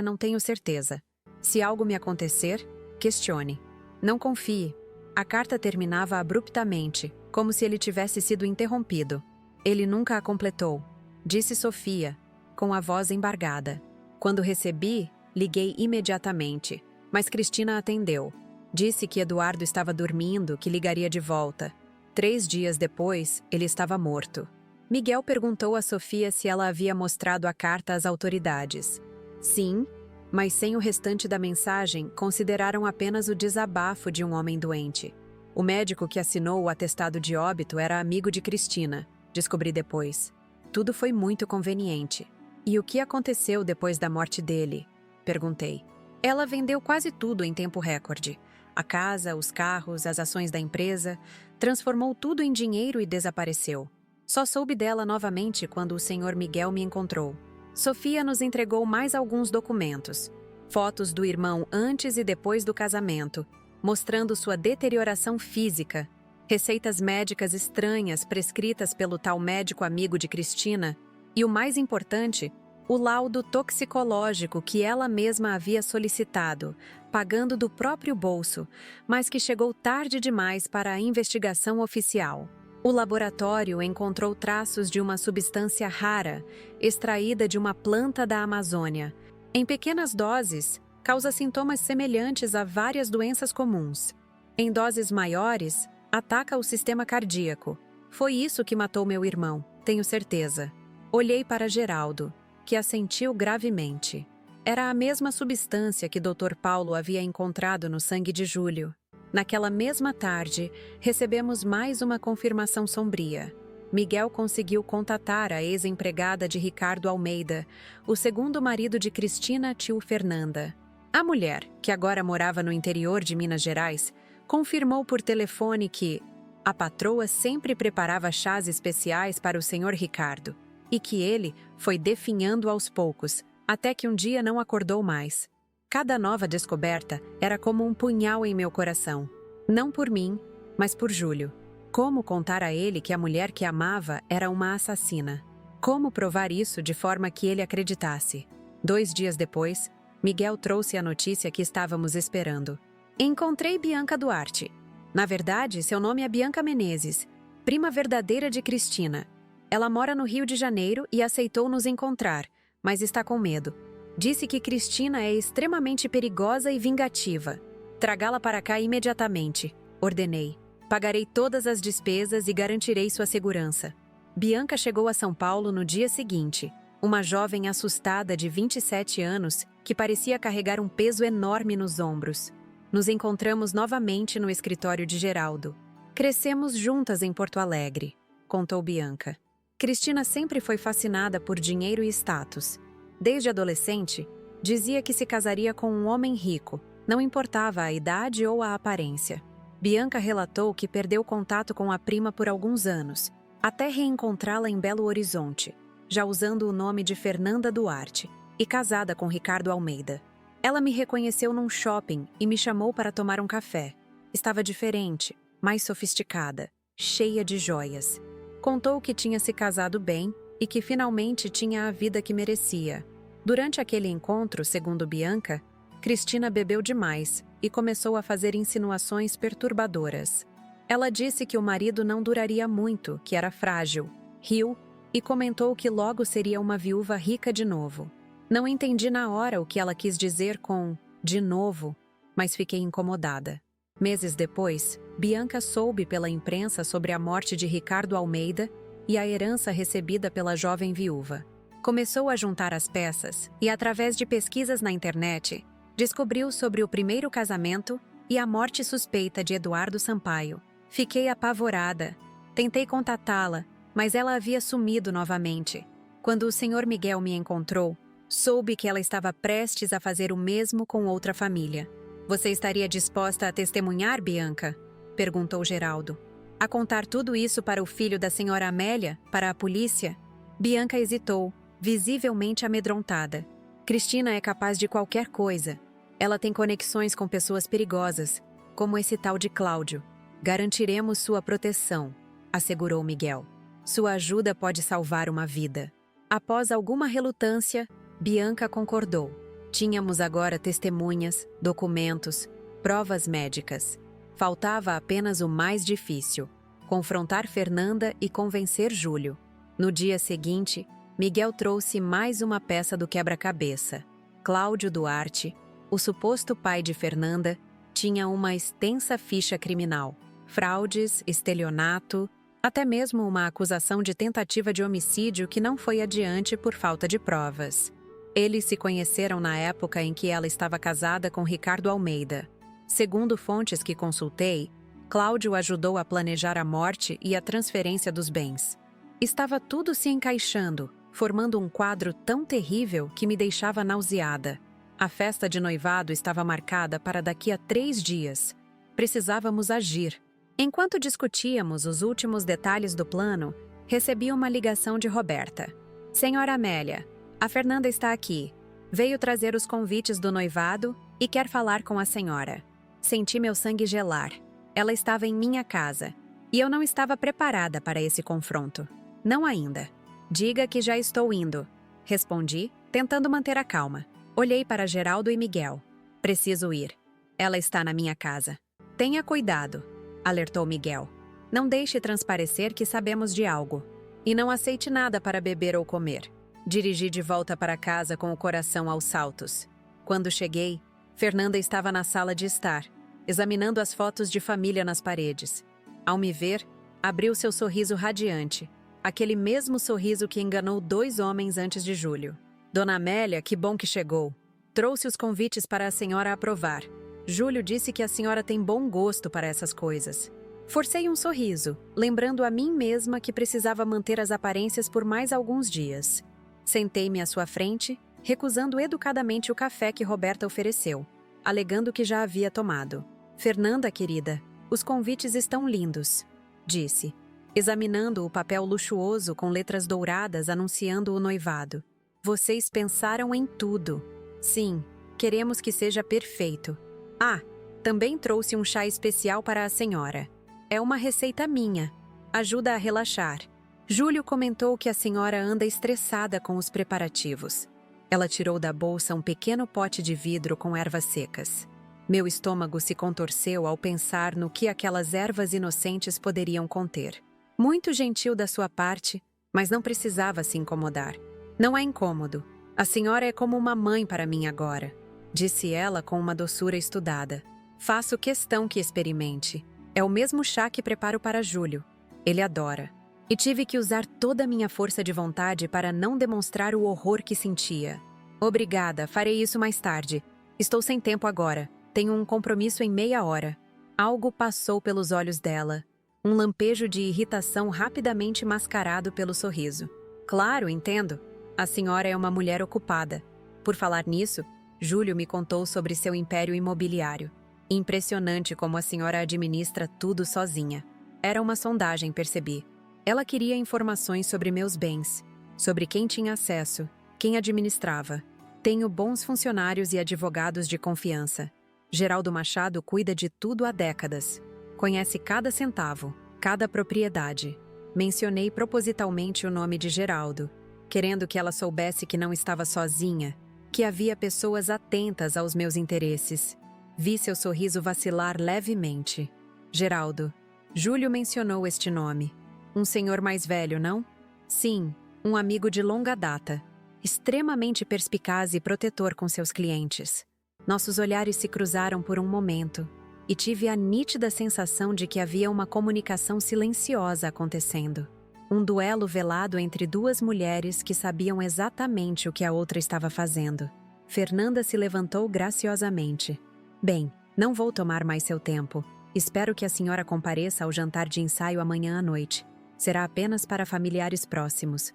não tenho certeza. Se algo me acontecer, questione. Não confie. A carta terminava abruptamente, como se ele tivesse sido interrompido. Ele nunca a completou, disse Sofia, com a voz embargada. Quando recebi, liguei imediatamente, mas Cristina atendeu. Disse que Eduardo estava dormindo, que ligaria de volta. 3 dias depois, ele estava morto. Miguel perguntou a Sofia se ela havia mostrado a carta às autoridades. Sim, mas sem o restante da mensagem, consideraram apenas o desabafo de um homem doente. O médico que assinou o atestado de óbito era amigo de Cristina, descobri depois. Tudo foi muito conveniente. E o que aconteceu depois da morte dele? Perguntei. Ela vendeu quase tudo em tempo recorde. A casa, os carros, as ações da empresa, transformou tudo em dinheiro e desapareceu. Só soube dela novamente quando o Sr. Miguel me encontrou. Sofia nos entregou mais alguns documentos. Fotos do irmão antes e depois do casamento, mostrando sua deterioração física. Receitas médicas estranhas prescritas pelo tal médico amigo de Cristina. E o mais importante, o laudo toxicológico que ela mesma havia solicitado, pagando do próprio bolso, mas que chegou tarde demais para a investigação oficial. O laboratório encontrou traços de uma substância rara, extraída de uma planta da Amazônia. Em pequenas doses, causa sintomas semelhantes a várias doenças comuns. Em doses maiores, ataca o sistema cardíaco. Foi isso que matou meu irmão, tenho certeza. Olhei para Geraldo, que assentiu gravemente. Era a mesma substância que Dr. Paulo havia encontrado no sangue de Júlio. Naquela mesma tarde, recebemos mais uma confirmação sombria. Miguel conseguiu contatar a ex-empregada de Ricardo Almeida, o segundo marido de Cristina, tio Fernanda. A mulher, que agora morava no interior de Minas Gerais, confirmou por telefone que a patroa sempre preparava chás especiais para o senhor Ricardo e que ele foi definhando aos poucos, até que um dia não acordou mais. Cada nova descoberta era como um punhal em meu coração. Não por mim, mas por Júlio. Como contar a ele que a mulher que amava era uma assassina? Como provar isso de forma que ele acreditasse? 2 dias depois, Miguel trouxe a notícia que estávamos esperando. Encontrei Bianca Duarte. Na verdade, seu nome é Bianca Menezes, prima verdadeira de Cristina. Ela mora no Rio de Janeiro e aceitou nos encontrar, mas está com medo. Disse que Cristina é extremamente perigosa e vingativa. Tragá-la para cá imediatamente, ordenei. Pagarei todas as despesas e garantirei sua segurança. Bianca chegou a São Paulo no dia seguinte, uma jovem assustada de 27 anos que parecia carregar um peso enorme nos ombros. Nos encontramos novamente no escritório de Geraldo. Crescemos juntas em Porto Alegre, contou Bianca. Cristina sempre foi fascinada por dinheiro e status. Desde adolescente, dizia que se casaria com um homem rico, não importava a idade ou a aparência. Bianca relatou que perdeu contato com a prima por alguns anos, até reencontrá-la em Belo Horizonte, já usando o nome de Fernanda Duarte, e casada com Ricardo Almeida. Ela me reconheceu num shopping e me chamou para tomar um café. Estava diferente, mais sofisticada, cheia de joias. Contou que tinha se casado bem e que finalmente tinha a vida que merecia. Durante aquele encontro, segundo Bianca, Cristina bebeu demais e começou a fazer insinuações perturbadoras. Ela disse que o marido não duraria muito, que era frágil, riu e comentou que logo seria uma viúva rica de novo. Não entendi na hora o que ela quis dizer com "de novo", mas fiquei incomodada. Meses depois, Bianca soube pela imprensa sobre a morte de Ricardo Almeida e a herança recebida pela jovem viúva. Começou a juntar as peças e, através de pesquisas na internet, descobriu sobre o primeiro casamento e a morte suspeita de Eduardo Sampaio. Fiquei apavorada. Tentei contatá-la, mas ela havia sumido novamente. Quando o Sr. Miguel me encontrou, soube que ela estava prestes a fazer o mesmo com outra família. Você estaria disposta a testemunhar, Bianca? Perguntou Geraldo. A contar tudo isso para o filho da senhora Amélia, para a polícia? Bianca hesitou, visivelmente amedrontada. Cristina é capaz de qualquer coisa. Ela tem conexões com pessoas perigosas, como esse tal de Cláudio. Garantiremos sua proteção, assegurou Miguel. Sua ajuda pode salvar uma vida. Após alguma relutância, Bianca concordou. Tínhamos agora testemunhas, documentos, provas médicas. Faltava apenas o mais difícil: confrontar Fernanda e convencer Júlio. No dia seguinte, Miguel trouxe mais uma peça do quebra-cabeça. Cláudio Duarte, o suposto pai de Fernanda, tinha uma extensa ficha criminal. Fraudes, estelionato, até mesmo uma acusação de tentativa de homicídio que não foi adiante por falta de provas. Eles se conheceram na época em que ela estava casada com Ricardo Almeida. Segundo fontes que consultei, Cláudio ajudou a planejar a morte e a transferência dos bens. Estava tudo se encaixando, formando um quadro tão terrível que me deixava nauseada. A festa de noivado estava marcada para daqui a 3 dias. Precisávamos agir. Enquanto discutíamos os últimos detalhes do plano, recebi uma ligação de Roberta. Senhora Amélia, a Fernanda está aqui. Veio trazer os convites do noivado e quer falar com a senhora. Senti meu sangue gelar. Ela estava em minha casa. E eu não estava preparada para esse confronto. Não ainda. Diga que já estou indo. Respondi, tentando manter a calma. Olhei para Geraldo e Miguel. Preciso ir. Ela está na minha casa. Tenha cuidado, alertou Miguel. Não deixe transparecer que sabemos de algo. E não aceite nada para beber ou comer. Dirigi de volta para casa com o coração aos saltos. Quando cheguei, Fernanda estava na sala de estar, examinando as fotos de família nas paredes. Ao me ver, abriu seu sorriso radiante, aquele mesmo sorriso que enganou 2 homens antes de julho. Dona Amélia, que bom que chegou. Trouxe os convites para a senhora aprovar. Júlio disse que a senhora tem bom gosto para essas coisas. Forcei um sorriso, lembrando a mim mesma que precisava manter as aparências por mais alguns dias. Sentei-me à sua frente, recusando educadamente o café que Roberta ofereceu, alegando que já havia tomado. Fernanda, querida, os convites estão lindos, disse, examinando o papel luxuoso com letras douradas anunciando o noivado. Vocês pensaram em tudo. Sim, queremos que seja perfeito. Ah, também trouxe um chá especial para a senhora. É uma receita minha. Ajuda a relaxar. Júlio comentou que a senhora anda estressada com os preparativos. Ela tirou da bolsa um pequeno pote de vidro com ervas secas. Meu estômago se contorceu ao pensar no que aquelas ervas inocentes poderiam conter. Muito gentil da sua parte, mas não precisava se incomodar. Não é incômodo. A senhora é como uma mãe para mim agora, disse ela com uma doçura estudada. Faço questão que experimente. É o mesmo chá que preparo para Júlio. Ele adora. E tive que usar toda a minha força de vontade para não demonstrar o horror que sentia. Obrigada, farei isso mais tarde. Estou sem tempo agora. Tenho um compromisso em meia hora. Algo passou pelos olhos dela. Um lampejo de irritação rapidamente mascarado pelo sorriso. Claro, entendo. A senhora é uma mulher ocupada. Por falar nisso, Júlio me contou sobre seu império imobiliário. Impressionante como a senhora administra tudo sozinha. Era uma sondagem, percebi. Ela queria informações sobre meus bens, sobre quem tinha acesso, quem administrava. Tenho bons funcionários e advogados de confiança. Geraldo Machado cuida de tudo há décadas. Conhece cada centavo, cada propriedade. Mencionei propositalmente o nome de Geraldo, querendo que ela soubesse que não estava sozinha, que havia pessoas atentas aos meus interesses. Vi seu sorriso vacilar levemente. Geraldo. Júlio mencionou este nome. Um senhor mais velho, não? Sim, um amigo de longa data. Extremamente perspicaz e protetor com seus clientes. Nossos olhares se cruzaram por um momento, e tive a nítida sensação de que havia uma comunicação silenciosa acontecendo. Um duelo velado entre 2 mulheres que sabiam exatamente o que a outra estava fazendo. Fernanda se levantou graciosamente. Bem, não vou tomar mais seu tempo. Espero que a senhora compareça ao jantar de ensaio amanhã à noite. Será apenas para familiares próximos.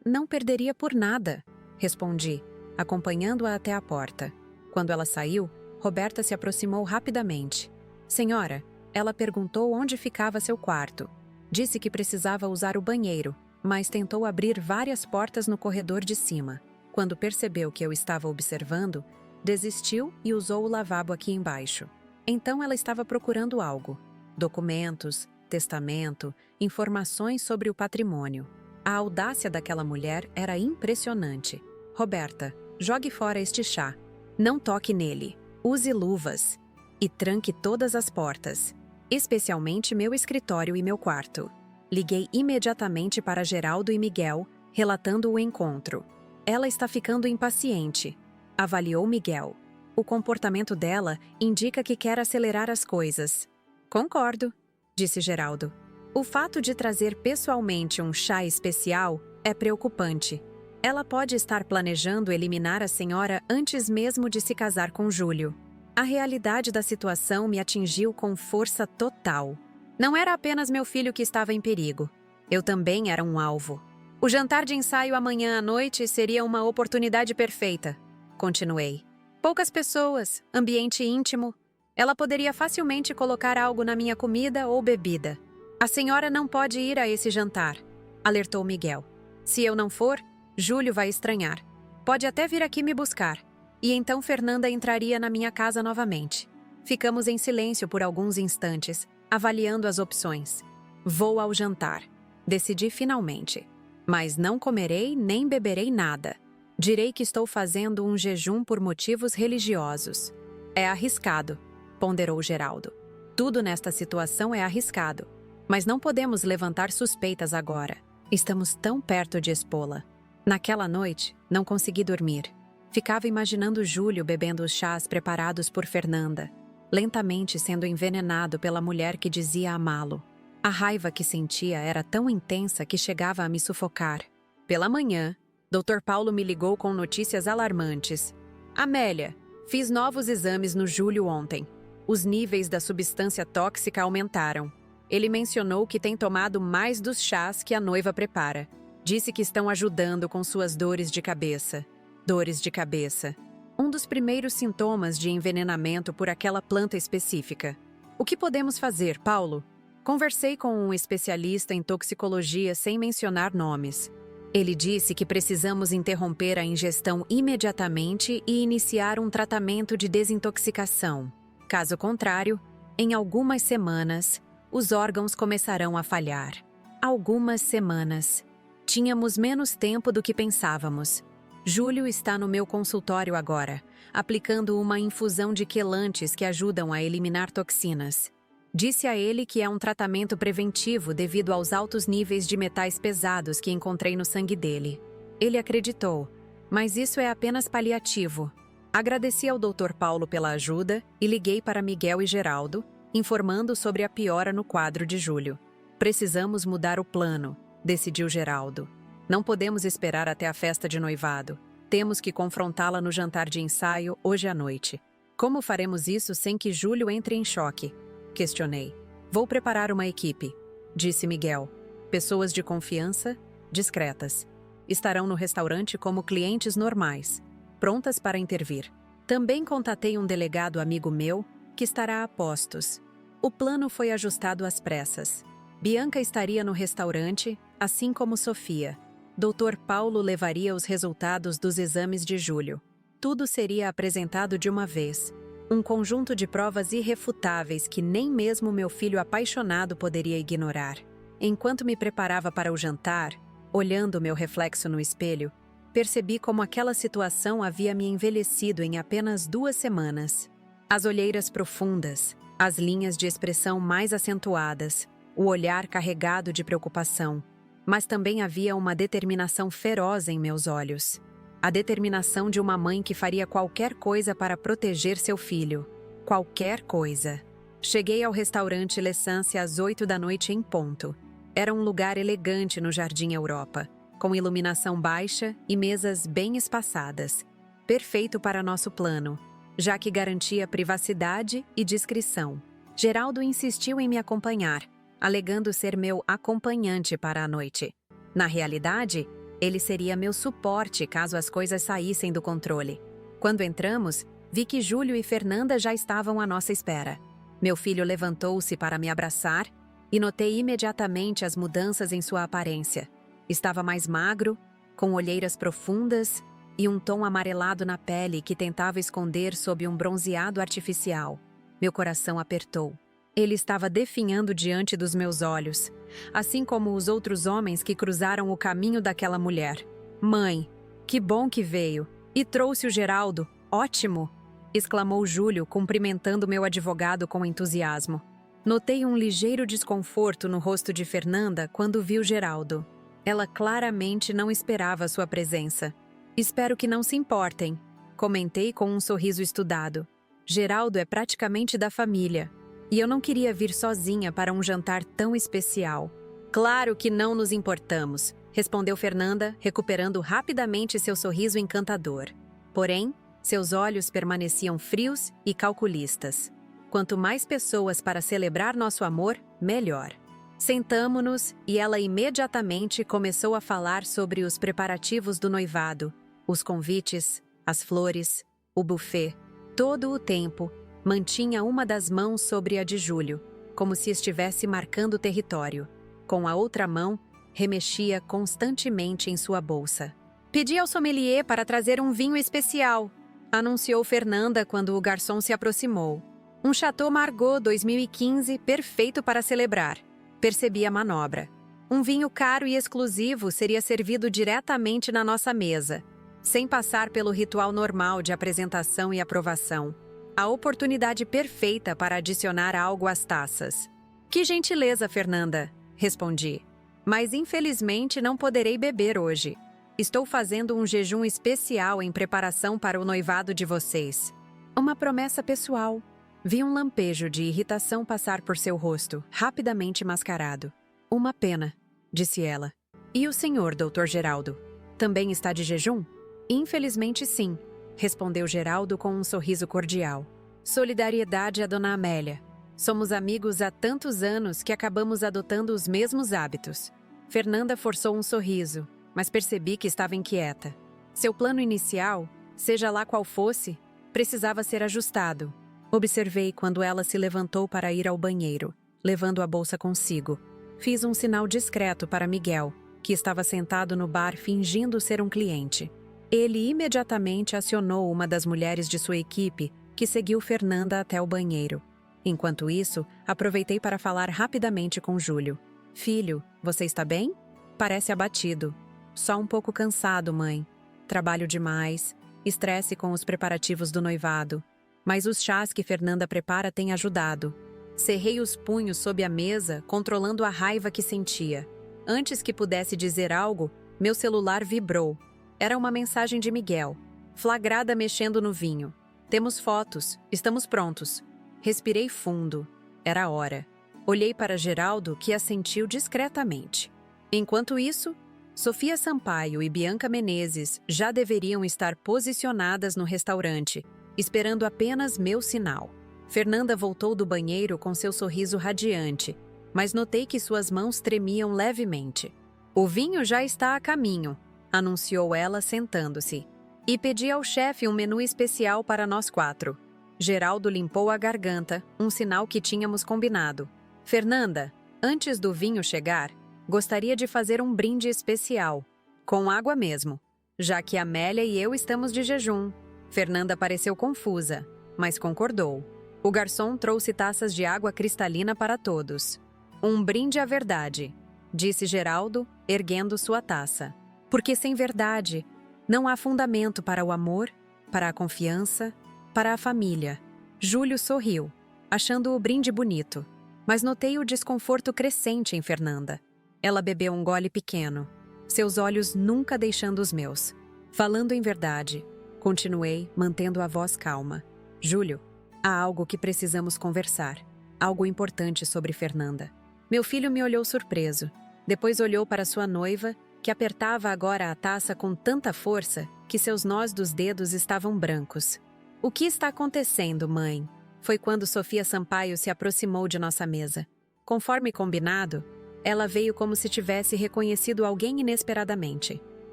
Não perderia por nada, respondi, acompanhando-a até a porta. Quando ela saiu, Roberta se aproximou rapidamente. Senhora, ela perguntou onde ficava seu quarto. Disse que precisava usar o banheiro, mas tentou abrir várias portas no corredor de cima. Quando percebeu que eu estava observando, desistiu e usou o lavabo aqui embaixo. Então ela estava procurando algo. Documentos, testamento, informações sobre o patrimônio. A audácia daquela mulher era impressionante. Roberta, jogue fora este chá. Não toque nele. Use luvas. E tranque todas as portas. Especialmente meu escritório e meu quarto. Liguei imediatamente para Geraldo e Miguel, relatando o encontro. Ela está ficando impaciente, avaliou Miguel. O comportamento dela indica que quer acelerar as coisas. Concordo, disse Geraldo. O fato de trazer pessoalmente um chá especial é preocupante. Ela pode estar planejando eliminar a senhora antes mesmo de se casar com Júlio. A realidade da situação me atingiu com força total. Não era apenas meu filho que estava em perigo. Eu também era um alvo. O jantar de ensaio amanhã à noite seria uma oportunidade perfeita. Continuei. Poucas pessoas, ambiente íntimo. Ela poderia facilmente colocar algo na minha comida ou bebida. A senhora não pode ir a esse jantar, alertou Miguel. Se eu não for, Júlio vai estranhar. Pode até vir aqui me buscar. E então Fernanda entraria na minha casa novamente. Ficamos em silêncio por alguns instantes, avaliando as opções. Vou ao jantar. Decidi finalmente. Mas não comerei nem beberei nada. Direi que estou fazendo um jejum por motivos religiosos. É arriscado, ponderou Geraldo. Tudo nesta situação é arriscado. Mas não podemos levantar suspeitas agora. Estamos tão perto de expô-la. Naquela noite, não consegui dormir. Ficava imaginando Júlio bebendo os chás preparados por Fernanda, lentamente sendo envenenado pela mulher que dizia amá-lo. A raiva que sentia era tão intensa que chegava a me sufocar. Pela manhã, Dr. Paulo me ligou com notícias alarmantes. Amélia, fiz novos exames no Júlio ontem. Os níveis da substância tóxica aumentaram. Ele mencionou que tem tomado mais dos chás que a noiva prepara. Disse que estão ajudando com suas dores de cabeça. Dores de cabeça. Um dos primeiros sintomas de envenenamento por aquela planta específica. O que podemos fazer, Paulo? Conversei com um especialista em toxicologia sem mencionar nomes. Ele disse que precisamos interromper a ingestão imediatamente e iniciar um tratamento de desintoxicação. Caso contrário, em algumas semanas, os órgãos começarão a falhar. Algumas semanas. Tínhamos menos tempo do que pensávamos. Júlio está no meu consultório agora, aplicando uma infusão de quelantes que ajudam a eliminar toxinas. Disse a ele que é um tratamento preventivo devido aos altos níveis de metais pesados que encontrei no sangue dele. Ele acreditou, mas isso é apenas paliativo. Agradeci ao Dr. Paulo pela ajuda e liguei para Miguel e Geraldo, informando sobre a piora no quadro de Júlio. Precisamos mudar o plano, decidiu Geraldo. Não podemos esperar até a festa de noivado. Temos que confrontá-la no jantar de ensaio hoje à noite. Como faremos isso sem que Júlio entre em choque? Questionei. Vou preparar uma equipe, disse Miguel. Pessoas de confiança, discretas. Estarão no restaurante como clientes normais, prontas para intervir. Também contatei um delegado amigo meu, que estará a postos. O plano foi ajustado às pressas. Bianca estaria no restaurante, assim como Sofia. Dr. Paulo levaria os resultados dos exames de Júlio. Tudo seria apresentado de uma vez. Um conjunto de provas irrefutáveis que nem mesmo meu filho apaixonado poderia ignorar. Enquanto me preparava para o jantar, olhando meu reflexo no espelho, percebi como aquela situação havia me envelhecido em apenas 2 semanas. As olheiras profundas, as linhas de expressão mais acentuadas, o olhar carregado de preocupação. Mas também havia uma determinação feroz em meus olhos. A determinação de uma mãe que faria qualquer coisa para proteger seu filho. Qualquer coisa. Cheguei ao restaurante L'Essence às 8 da noite em ponto. Era um lugar elegante no Jardim Europa, com iluminação baixa e mesas bem espaçadas. Perfeito para nosso plano, já que garantia privacidade e discrição. Geraldo insistiu em me acompanhar, alegando ser meu acompanhante para a noite. Na realidade, ele seria meu suporte caso as coisas saíssem do controle. Quando entramos, vi que Júlio e Fernanda já estavam à nossa espera. Meu filho levantou-se para me abraçar e notei imediatamente as mudanças em sua aparência. Estava mais magro, com olheiras profundas e um tom amarelado na pele que tentava esconder sob um bronzeado artificial. Meu coração apertou. Ele estava definhando diante dos meus olhos, assim como os outros homens que cruzaram o caminho daquela mulher. Mãe, que bom que veio! E trouxe o Geraldo, ótimo! Exclamou Júlio, cumprimentando meu advogado com entusiasmo. Notei um ligeiro desconforto no rosto de Fernanda quando viu Geraldo. Ela claramente não esperava sua presença. Espero que não se importem, comentei com um sorriso estudado. Geraldo é praticamente da família. E eu não queria vir sozinha para um jantar tão especial. Claro que não nos importamos, respondeu Fernanda, recuperando rapidamente seu sorriso encantador. Porém, seus olhos permaneciam frios e calculistas. Quanto mais pessoas para celebrar nosso amor, melhor. Sentamo-nos e ela imediatamente começou a falar sobre os preparativos do noivado, os convites, as flores, o buffet. Todo o tempo, mantinha uma das mãos sobre a de Júlio, como se estivesse marcando território. Com a outra mão, remexia constantemente em sua bolsa. Pedi ao sommelier para trazer um vinho especial, anunciou Fernanda quando o garçom se aproximou. Um Chateau Margaux 2015 perfeito para celebrar. Percebi a manobra. Um vinho caro e exclusivo seria servido diretamente na nossa mesa, sem passar pelo ritual normal de apresentação e aprovação. A oportunidade perfeita para adicionar algo às taças. Que gentileza, Fernanda, respondi. Mas infelizmente não poderei beber hoje. Estou fazendo um jejum especial em preparação para o noivado de vocês. Uma promessa pessoal. Vi um lampejo de irritação passar por seu rosto, rapidamente mascarado. Uma pena, disse ela. E o senhor, Dr. Geraldo? Também está de jejum? Infelizmente sim, respondeu Geraldo com um sorriso cordial. Solidariedade a Dona Amélia. Somos amigos há tantos anos que acabamos adotando os mesmos hábitos. Fernanda forçou um sorriso, mas percebi que estava inquieta. Seu plano inicial, seja lá qual fosse, precisava ser ajustado. Observei quando ela se levantou para ir ao banheiro, levando a bolsa consigo. Fiz um sinal discreto para Miguel, que estava sentado no bar fingindo ser um cliente. Ele imediatamente acionou uma das mulheres de sua equipe, que seguiu Fernanda até o banheiro. Enquanto isso, aproveitei para falar rapidamente com Júlio. Filho, você está bem? Parece abatido. Só um pouco cansado, mãe. Trabalho demais, estresse com os preparativos do noivado. Mas os chás que Fernanda prepara têm ajudado. Cerrei os punhos sob a mesa, controlando a raiva que sentia. Antes que pudesse dizer algo, meu celular vibrou. Era uma mensagem de Miguel, flagrada mexendo no vinho. Temos fotos, estamos prontos. Respirei fundo. Era a hora. Olhei para Geraldo, que assentiu discretamente. Enquanto isso, Sofia Sampaio e Bianca Menezes já deveriam estar posicionadas no restaurante, esperando apenas meu sinal. Fernanda voltou do banheiro com seu sorriso radiante, mas notei que suas mãos tremiam levemente. O vinho já está a caminho, anunciou ela sentando-se. E pedi ao chefe um menu especial para nós 4. Geraldo limpou a garganta, um sinal que tínhamos combinado. Fernanda, antes do vinho chegar, gostaria de fazer um brinde especial, com água mesmo, já que Amélia e eu estamos de jejum. Fernanda pareceu confusa, mas concordou. O garçom trouxe taças de água cristalina para todos. Um brinde à verdade, disse Geraldo, erguendo sua taça. Porque sem verdade, não há fundamento para o amor, para a confiança, para a família. Júlio sorriu, achando o brinde bonito, mas notei o desconforto crescente em Fernanda. Ela bebeu um gole pequeno, seus olhos nunca deixando os meus. Falando em verdade, continuei, mantendo a voz calma. Júlio, há algo que precisamos conversar. Algo importante sobre Fernanda. Meu filho me olhou surpreso. Depois olhou para sua noiva, que apertava agora a taça com tanta força que seus nós dos dedos estavam brancos. O que está acontecendo, mãe? Foi quando Sofia Sampaio se aproximou de nossa mesa. Conforme combinado, ela veio como se tivesse reconhecido alguém inesperadamente.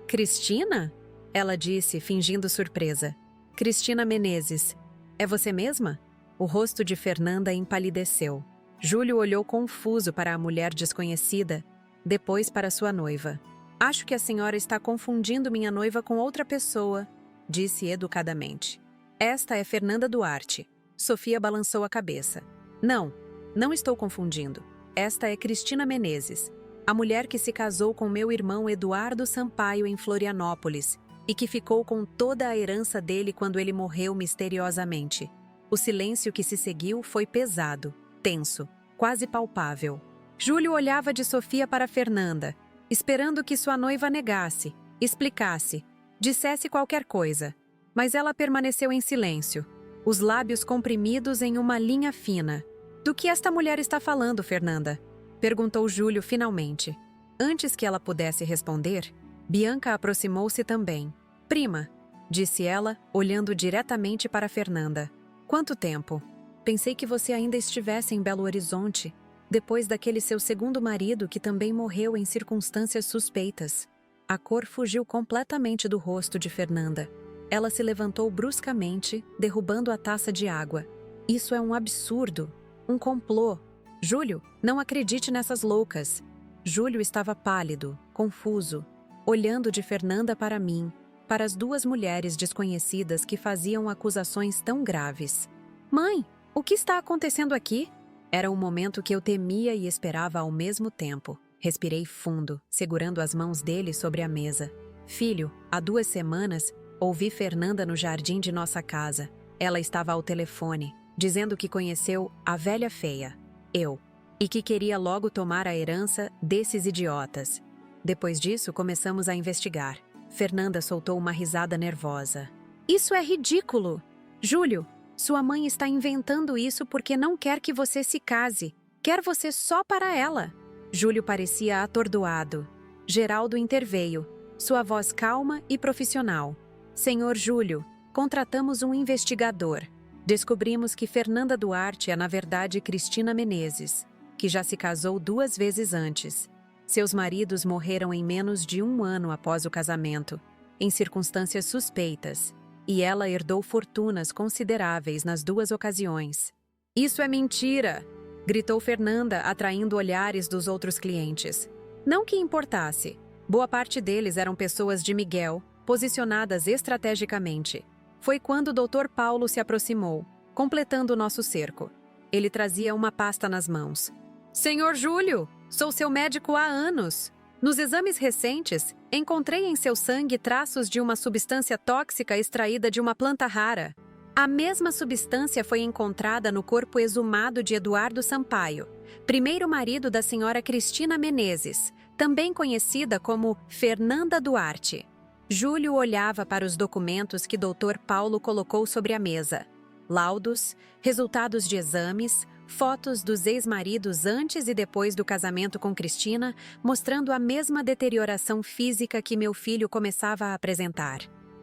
Cristina? Ela disse, fingindo surpresa. Cristina Menezes. É você mesma? O rosto de Fernanda empalideceu. Júlio olhou confuso para a mulher desconhecida, depois para sua noiva. Acho que a senhora está confundindo minha noiva com outra pessoa, disse educadamente. Esta é Fernanda Duarte. Sofia balançou a cabeça. Não, não estou confundindo. Esta é Cristina Menezes, a mulher que se casou com meu irmão Eduardo Sampaio em Florianópolis e que ficou com toda a herança dele quando ele morreu misteriosamente. O silêncio que se seguiu foi pesado, tenso, quase palpável. Júlio olhava de Sofia para Fernanda, esperando que sua noiva negasse, explicasse, dissesse qualquer coisa. Mas ela permaneceu em silêncio, os lábios comprimidos em uma linha fina. Do que esta mulher está falando, Fernanda? Perguntou Júlio finalmente. Antes que ela pudesse responder, Bianca aproximou-se também. Prima, disse ela, olhando diretamente para Fernanda. Quanto tempo? Pensei que você ainda estivesse em Belo Horizonte, depois daquele seu segundo marido que também morreu em circunstâncias suspeitas. A cor fugiu completamente do rosto de Fernanda. Ela se levantou bruscamente, derrubando a taça de água. Isso é um absurdo, um complô. Júlio, não acredite nessas loucas. Júlio estava pálido, confuso, olhando de Fernanda para mim, para as duas mulheres desconhecidas que faziam acusações tão graves. Mãe, o que está acontecendo aqui? Era um momento que eu temia e esperava ao mesmo tempo. Respirei fundo, segurando as mãos dele sobre a mesa. Filho, há 2 semanas, ouvi Fernanda no jardim de nossa casa. Ela estava ao telefone, dizendo que conheceu a velha feia, eu, e que queria logo tomar a herança desses idiotas. Depois disso, começamos a investigar. Fernanda soltou uma risada nervosa. Isso é ridículo! Júlio, sua mãe está inventando isso porque não quer que você se case. Quer você só para ela. Júlio parecia atordoado. Geraldo interveio, sua voz calma e profissional. Senhor Júlio, contratamos um investigador. Descobrimos que Fernanda Duarte é, na verdade, Cristina Menezes, que já se casou 2 vezes antes. Seus maridos morreram em menos de 1 ano após o casamento, em circunstâncias suspeitas, e ela herdou fortunas consideráveis nas 2 ocasiões. Isso é mentira! Gritou Fernanda, atraindo olhares dos outros clientes. Não que importasse. Boa parte deles eram pessoas de Miguel, posicionadas estrategicamente. Foi quando o Dr. Paulo se aproximou, completando o nosso cerco. Ele trazia uma pasta nas mãos. Senhor Júlio, sou seu médico há anos. Nos exames recentes, encontrei em seu sangue traços de uma substância tóxica extraída de uma planta rara. A mesma substância foi encontrada no corpo exumado de Eduardo Sampaio, primeiro marido da senhora Cristina Menezes, também conhecida como Fernanda Duarte. Júlio olhava para os documentos que Dr. Paulo colocou sobre a mesa. Laudos, resultados de exames, fotos dos ex-maridos antes e depois do casamento com Cristina, mostrando a mesma deterioração física que meu filho começava a apresentar.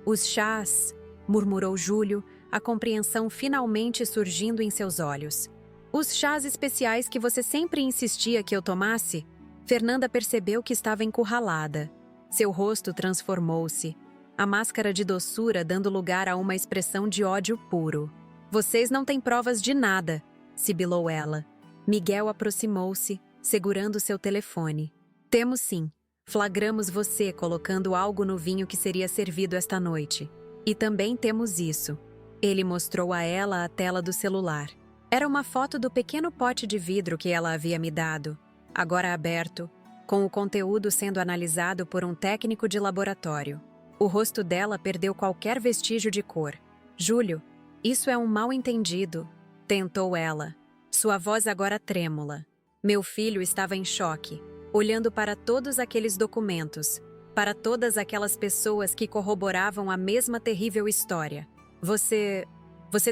Os chás, murmurou Júlio, a compreensão finalmente surgindo em seus olhos. Os chás especiais que você sempre insistia que eu tomasse? Fernanda percebeu que estava encurralada. Seu rosto transformou-se, a máscara de doçura dando lugar a uma expressão de ódio puro. Vocês não têm provas de nada, sibilou ela. Miguel aproximou-se, segurando seu telefone. Temos sim. Flagramos você colocando algo no vinho que seria servido esta noite. E também temos isso. Ele mostrou a ela a tela do celular. Era uma foto do pequeno pote de vidro que ela havia me dado, agora aberto, com o conteúdo sendo analisado por um técnico de laboratório. O rosto dela perdeu qualquer vestígio de cor. Júlio, isso é um mal-entendido, tentou ela, sua voz agora trêmula. Meu filho estava em choque, olhando para todos aqueles documentos, para todas aquelas pessoas que corroboravam a mesma terrível história. Você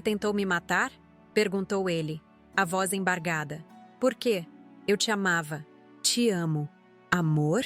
tentou me matar? Perguntou ele, a voz embargada. Por quê? Eu te amava. Te amo. Amor?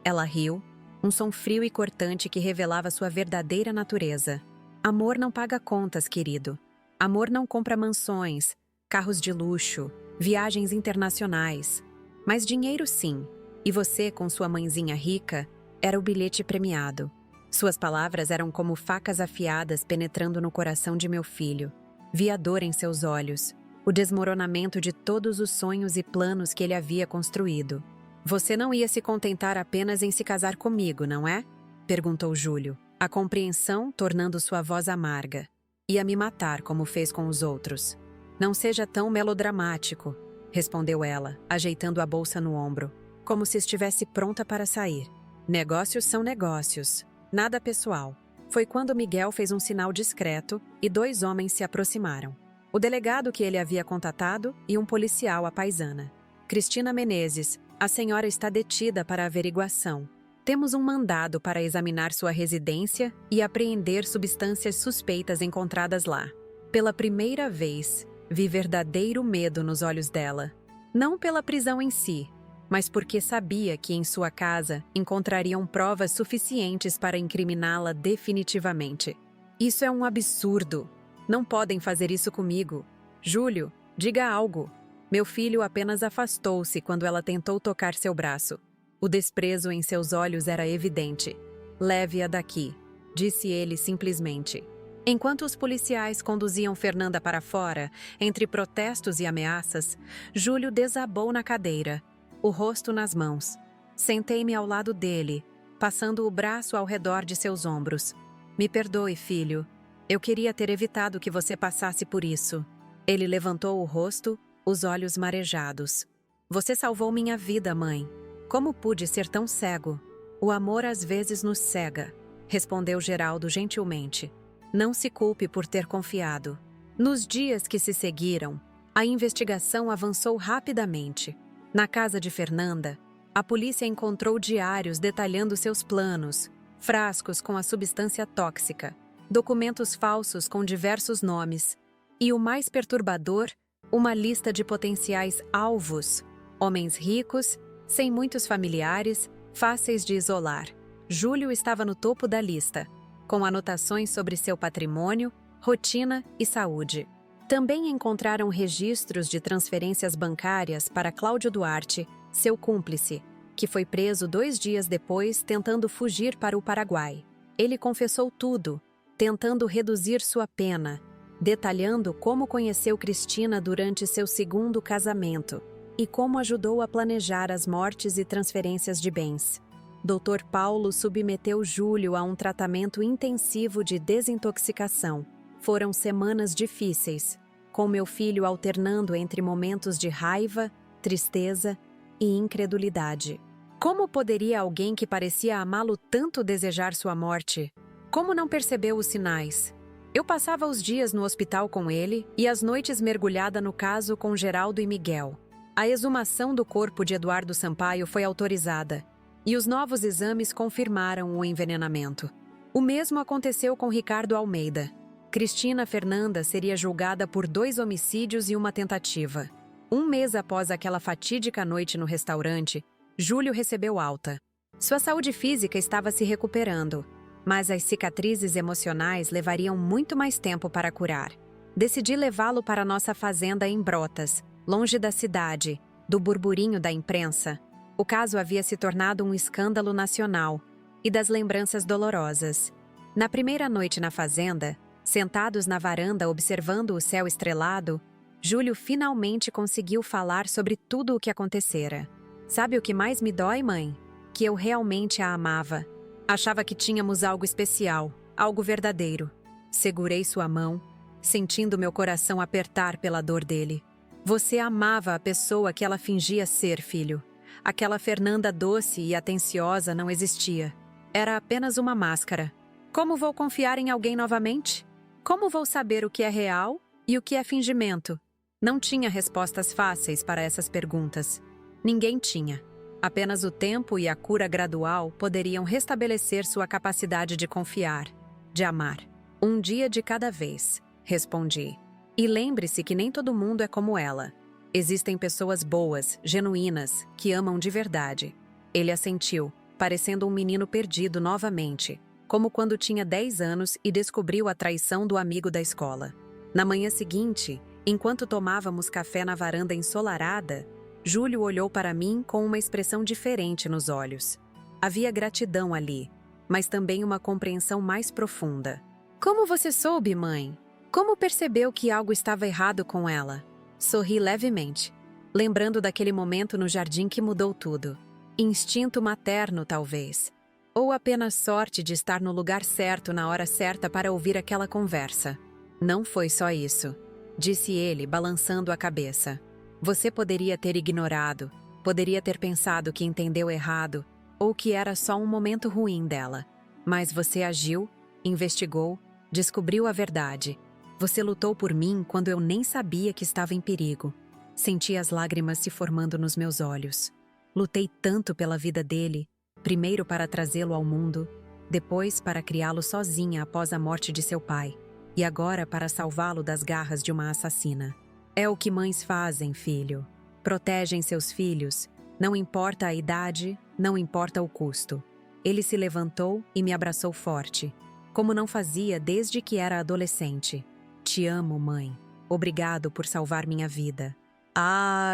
Ela riu, um som frio e cortante que revelava sua verdadeira natureza. Amor não paga contas, querido. Amor não compra mansões, carros de luxo, viagens internacionais. Mas dinheiro sim. E você, com sua mãezinha rica, era o bilhete premiado. Suas palavras eram como facas afiadas penetrando no coração de meu filho. Vi a dor em seus olhos, o desmoronamento de todos os sonhos e planos que ele havia construído. Você não ia se contentar apenas em se casar comigo, não é? Perguntou Júlio, a compreensão tornando sua voz amarga. Ia me matar como fez com os outros. Não seja tão melodramático, respondeu ela, ajeitando a bolsa no ombro, como se estivesse pronta para sair. Negócios são negócios, nada pessoal. Foi quando Miguel fez um sinal discreto e 2 homens se aproximaram. O delegado que ele havia contatado e um policial à paisana. Cristina Menezes, a senhora está detida para averiguação. Temos um mandado para examinar sua residência e apreender substâncias suspeitas encontradas lá. Pela primeira vez, vi verdadeiro medo nos olhos dela. Não pela prisão em si, mas porque sabia que em sua casa encontrariam provas suficientes para incriminá-la definitivamente. Isso é um absurdo. Não podem fazer isso comigo. Júlio, diga algo. Meu filho apenas afastou-se quando ela tentou tocar seu braço. O desprezo em seus olhos era evidente. Leve-a daqui, disse ele simplesmente. Enquanto os policiais conduziam Fernanda para fora, entre protestos e ameaças, Júlio desabou na cadeira, o rosto nas mãos. Sentei-me ao lado dele, passando o braço ao redor de seus ombros. Me perdoe, filho. Eu queria ter evitado que você passasse por isso. Ele levantou o rosto, os olhos marejados. Você salvou minha vida, mãe. Como pude ser tão cego? O amor às vezes nos cega, respondeu Geraldo gentilmente. Não se culpe por ter confiado. Nos dias que se seguiram, a investigação avançou rapidamente. Na casa de Fernanda, a polícia encontrou diários detalhando seus planos, frascos com a substância tóxica, documentos falsos com diversos nomes e, o mais perturbador, uma lista de potenciais alvos, homens ricos, sem muitos familiares, fáceis de isolar. Júlio estava no topo da lista, com anotações sobre seu patrimônio, rotina e saúde. Também encontraram registros de transferências bancárias para Cláudio Duarte, seu cúmplice, que foi preso 2 dias depois tentando fugir para o Paraguai. Ele confessou tudo, tentando reduzir sua pena, detalhando como conheceu Cristina durante seu 2º casamento e como ajudou a planejar as mortes e transferências de bens. Dr. Paulo submeteu Júlio a um tratamento intensivo de desintoxicação. Foram semanas difíceis, com meu filho alternando entre momentos de raiva, tristeza e incredulidade. Como poderia alguém que parecia amá-lo tanto desejar sua morte? Como não percebeu os sinais? Eu passava os dias no hospital com ele e as noites mergulhada no caso com Geraldo e Miguel. A exumação do corpo de Eduardo Sampaio foi autorizada e os novos exames confirmaram o envenenamento. O mesmo aconteceu com Ricardo Almeida. Cristina Fernanda seria julgada por 2 homicídios e uma tentativa. 1 mês após aquela fatídica noite no restaurante, Júlio recebeu alta. Sua saúde física estava se recuperando, mas as cicatrizes emocionais levariam muito mais tempo para curar. Decidi levá-lo para nossa fazenda em Brotas, longe da cidade, do burburinho da imprensa. O caso havia se tornado um escândalo nacional e das lembranças dolorosas. Na primeira noite na fazenda, sentados na varanda observando o céu estrelado, Júlio finalmente conseguiu falar sobre tudo o que acontecera. Sabe o que mais me dói, mãe? Que eu realmente a amava. Achava que tínhamos algo especial, algo verdadeiro. Segurei sua mão, sentindo meu coração apertar pela dor dele. Você amava a pessoa que ela fingia ser, filho. Aquela Fernanda doce e atenciosa não existia. Era apenas uma máscara. Como vou confiar em alguém novamente? Como vou saber o que é real e o que é fingimento? Não tinha respostas fáceis para essas perguntas. Ninguém tinha. Apenas o tempo e a cura gradual poderiam restabelecer sua capacidade de confiar, de amar. Um dia de cada vez, respondi. E lembre-se que nem todo mundo é como ela. Existem pessoas boas, genuínas, que amam de verdade. Ele assentiu, parecendo um menino perdido novamente, como quando tinha 10 anos e descobriu a traição do amigo da escola. Na manhã seguinte, enquanto tomávamos café na varanda ensolarada, Júlio olhou para mim com uma expressão diferente nos olhos. Havia gratidão ali, mas também uma compreensão mais profunda. Como você soube, mãe? Como percebeu que algo estava errado com ela? Sorri levemente, lembrando daquele momento no jardim que mudou tudo. Instinto materno, talvez. Ou apenas sorte de estar no lugar certo na hora certa para ouvir aquela conversa. Não foi só isso, disse ele, balançando a cabeça. Você poderia ter ignorado, poderia ter pensado que entendeu errado, ou que era só um momento ruim dela. Mas você agiu, investigou, descobriu a verdade. Você lutou por mim quando eu nem sabia que estava em perigo. Senti as lágrimas se formando nos meus olhos. Lutei tanto pela vida dele, primeiro para trazê-lo ao mundo, depois para criá-lo sozinha após a morte de seu pai, e agora para salvá-lo das garras de uma assassina. É o que mães fazem, filho. Protegem seus filhos, Não importa a idade, não importa o custo. Ele se levantou e me abraçou forte, como não fazia desde que era adolescente. Te amo, mãe. Obrigado por salvar minha vida.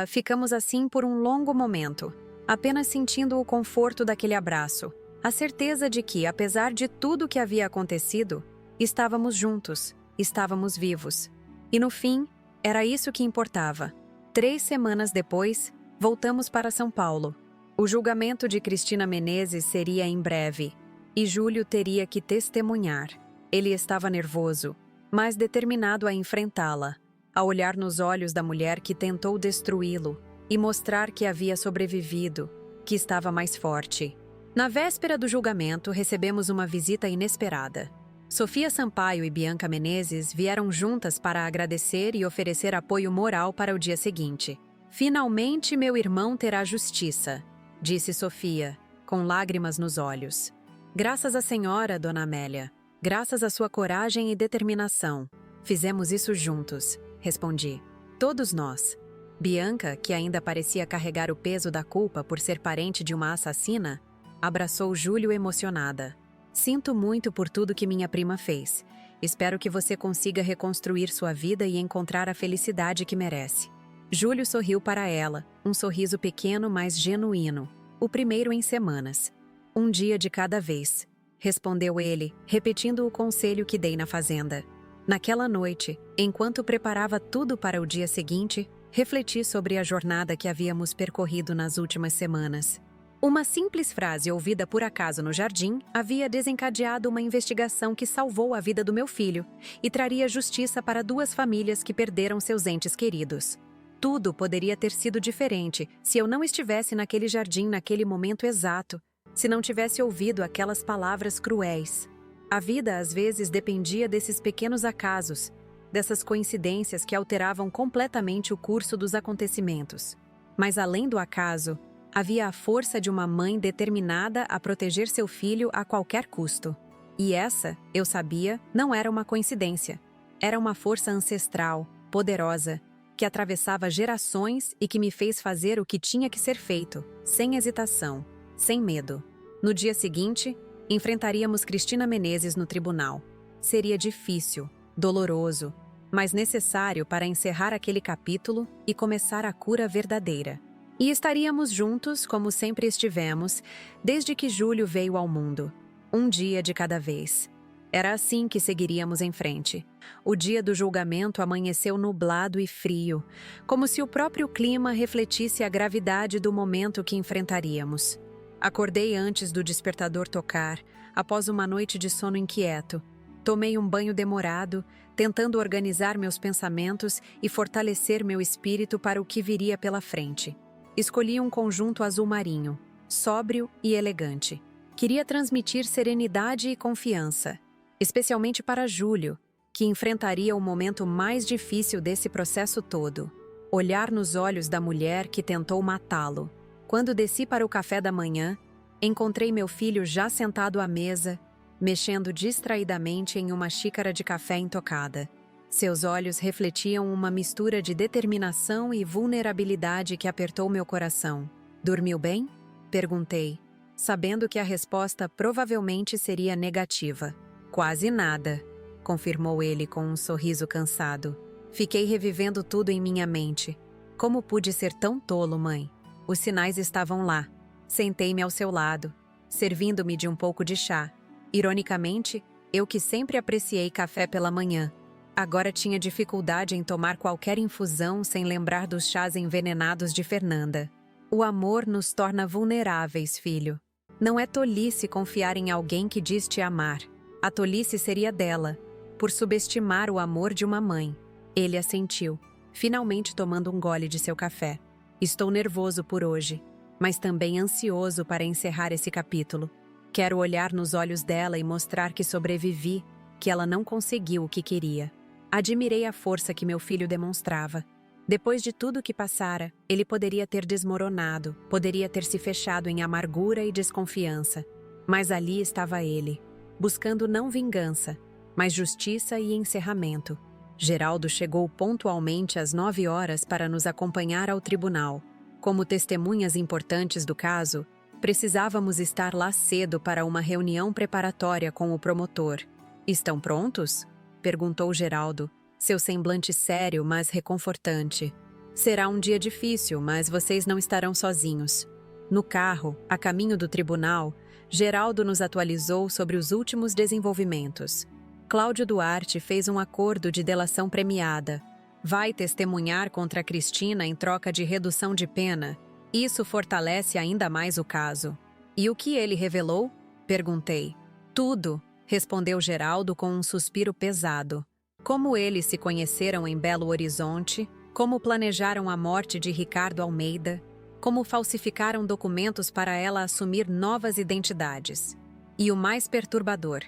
Ficamos assim por um longo momento, apenas sentindo o conforto daquele abraço, a certeza de que, apesar de tudo que havia acontecido, estávamos juntos, estávamos vivos. E no fim, era isso que importava. 3 semanas depois, voltamos para São Paulo. O julgamento de Cristina Menezes seria em breve, e Júlio teria que testemunhar. Ele estava nervoso, mas determinado a enfrentá-la, a olhar nos olhos da mulher que tentou destruí-lo e mostrar que havia sobrevivido, que estava mais forte. Na véspera do julgamento, recebemos uma visita inesperada. Sofia Sampaio e Bianca Menezes vieram juntas para agradecer e oferecer apoio moral para o dia seguinte. Finalmente meu irmão terá justiça, disse Sofia, com lágrimas nos olhos. Graças à senhora, dona Amélia. Graças à sua coragem e determinação. Fizemos isso juntos, respondi. Todos nós. Bianca, que ainda parecia carregar o peso da culpa por ser parente de uma assassina, abraçou Júlio emocionada. Sinto muito por tudo que minha prima fez. Espero que você consiga reconstruir sua vida e encontrar a felicidade que merece. Júlio sorriu para ela, um sorriso pequeno, mas genuíno. O primeiro em semanas. Um dia de cada vez, respondeu ele, repetindo o conselho que dei na fazenda. Naquela noite, enquanto preparava tudo para o dia seguinte, refleti sobre a jornada que havíamos percorrido nas últimas semanas. Uma simples frase ouvida por acaso no jardim havia desencadeado uma investigação que salvou a vida do meu filho e traria justiça para 2 famílias que perderam seus entes queridos. Tudo poderia ter sido diferente se eu não estivesse naquele jardim naquele momento exato, se não tivesse ouvido aquelas palavras cruéis. A vida às vezes dependia desses pequenos acasos, dessas coincidências que alteravam completamente o curso dos acontecimentos. Mas além do acaso, havia a força de uma mãe determinada a proteger seu filho a qualquer custo. E essa, eu sabia, não era uma coincidência. Era uma força ancestral, poderosa, que atravessava gerações e que me fez fazer o que tinha que ser feito, sem hesitação, sem medo. No dia seguinte, enfrentaríamos Cristina Menezes no tribunal. Seria difícil, doloroso, mas necessário para encerrar aquele capítulo e começar a cura verdadeira. E estaríamos juntos, como sempre estivemos, desde que Júlio veio ao mundo. Um dia de cada vez. Era assim que seguiríamos em frente. O dia do julgamento amanheceu nublado e frio, como se o próprio clima refletisse a gravidade do momento que enfrentaríamos. Acordei antes do despertador tocar, após uma noite de sono inquieto. Tomei um banho demorado, tentando organizar meus pensamentos e fortalecer meu espírito para o que viria pela frente. Escolhi um conjunto azul marinho, sóbrio e elegante. Queria transmitir serenidade e confiança, especialmente para Júlio, que enfrentaria o momento mais difícil desse processo todo. Olhar nos olhos da mulher que tentou matá-lo. Quando desci para o café da manhã, encontrei meu filho já sentado à mesa, mexendo distraidamente em uma xícara de café intocada. Seus olhos refletiam uma mistura de determinação e vulnerabilidade que apertou meu coração. Dormiu bem? Perguntei, sabendo que a resposta provavelmente seria negativa. Quase nada, confirmou ele com um sorriso cansado. Fiquei revivendo tudo em minha mente. Como pude ser tão tolo, mãe? Os sinais estavam lá. Sentei-me ao seu lado, servindo-me de um pouco de chá. Ironicamente, eu que sempre apreciei café pela manhã, agora tinha dificuldade em tomar qualquer infusão sem lembrar dos chás envenenados de Fernanda. O amor nos torna vulneráveis, filho. Não é tolice confiar em alguém que diz te amar. A tolice seria dela, por subestimar o amor de uma mãe. Ele assentiu, finalmente tomando um gole de seu café. Estou nervoso por hoje, mas também ansioso para encerrar esse capítulo. Quero olhar nos olhos dela e mostrar que sobrevivi, que ela não conseguiu o que queria. Admirei a força que meu filho demonstrava. Depois de tudo que passara, ele poderia ter desmoronado, poderia ter se fechado em amargura e desconfiança. Mas ali estava ele, buscando não vingança, mas justiça e encerramento. Geraldo chegou pontualmente às 9 horas para nos acompanhar ao tribunal. Como testemunhas importantes do caso, precisávamos estar lá cedo para uma reunião preparatória com o promotor. Estão prontos? Perguntou Geraldo, seu semblante sério, mas reconfortante. Será um dia difícil, mas vocês não estarão sozinhos. No carro, a caminho do tribunal, Geraldo nos atualizou sobre os últimos desenvolvimentos. Cláudio Duarte fez um acordo de delação premiada. Vai testemunhar contra Cristina em troca de redução de pena. Isso fortalece ainda mais o caso. E o que ele revelou? Perguntei. Tudo, respondeu Geraldo com um suspiro pesado. Como eles se conheceram em Belo Horizonte, como planejaram a morte de Ricardo Almeida, como falsificaram documentos para ela assumir novas identidades. E o mais perturbador,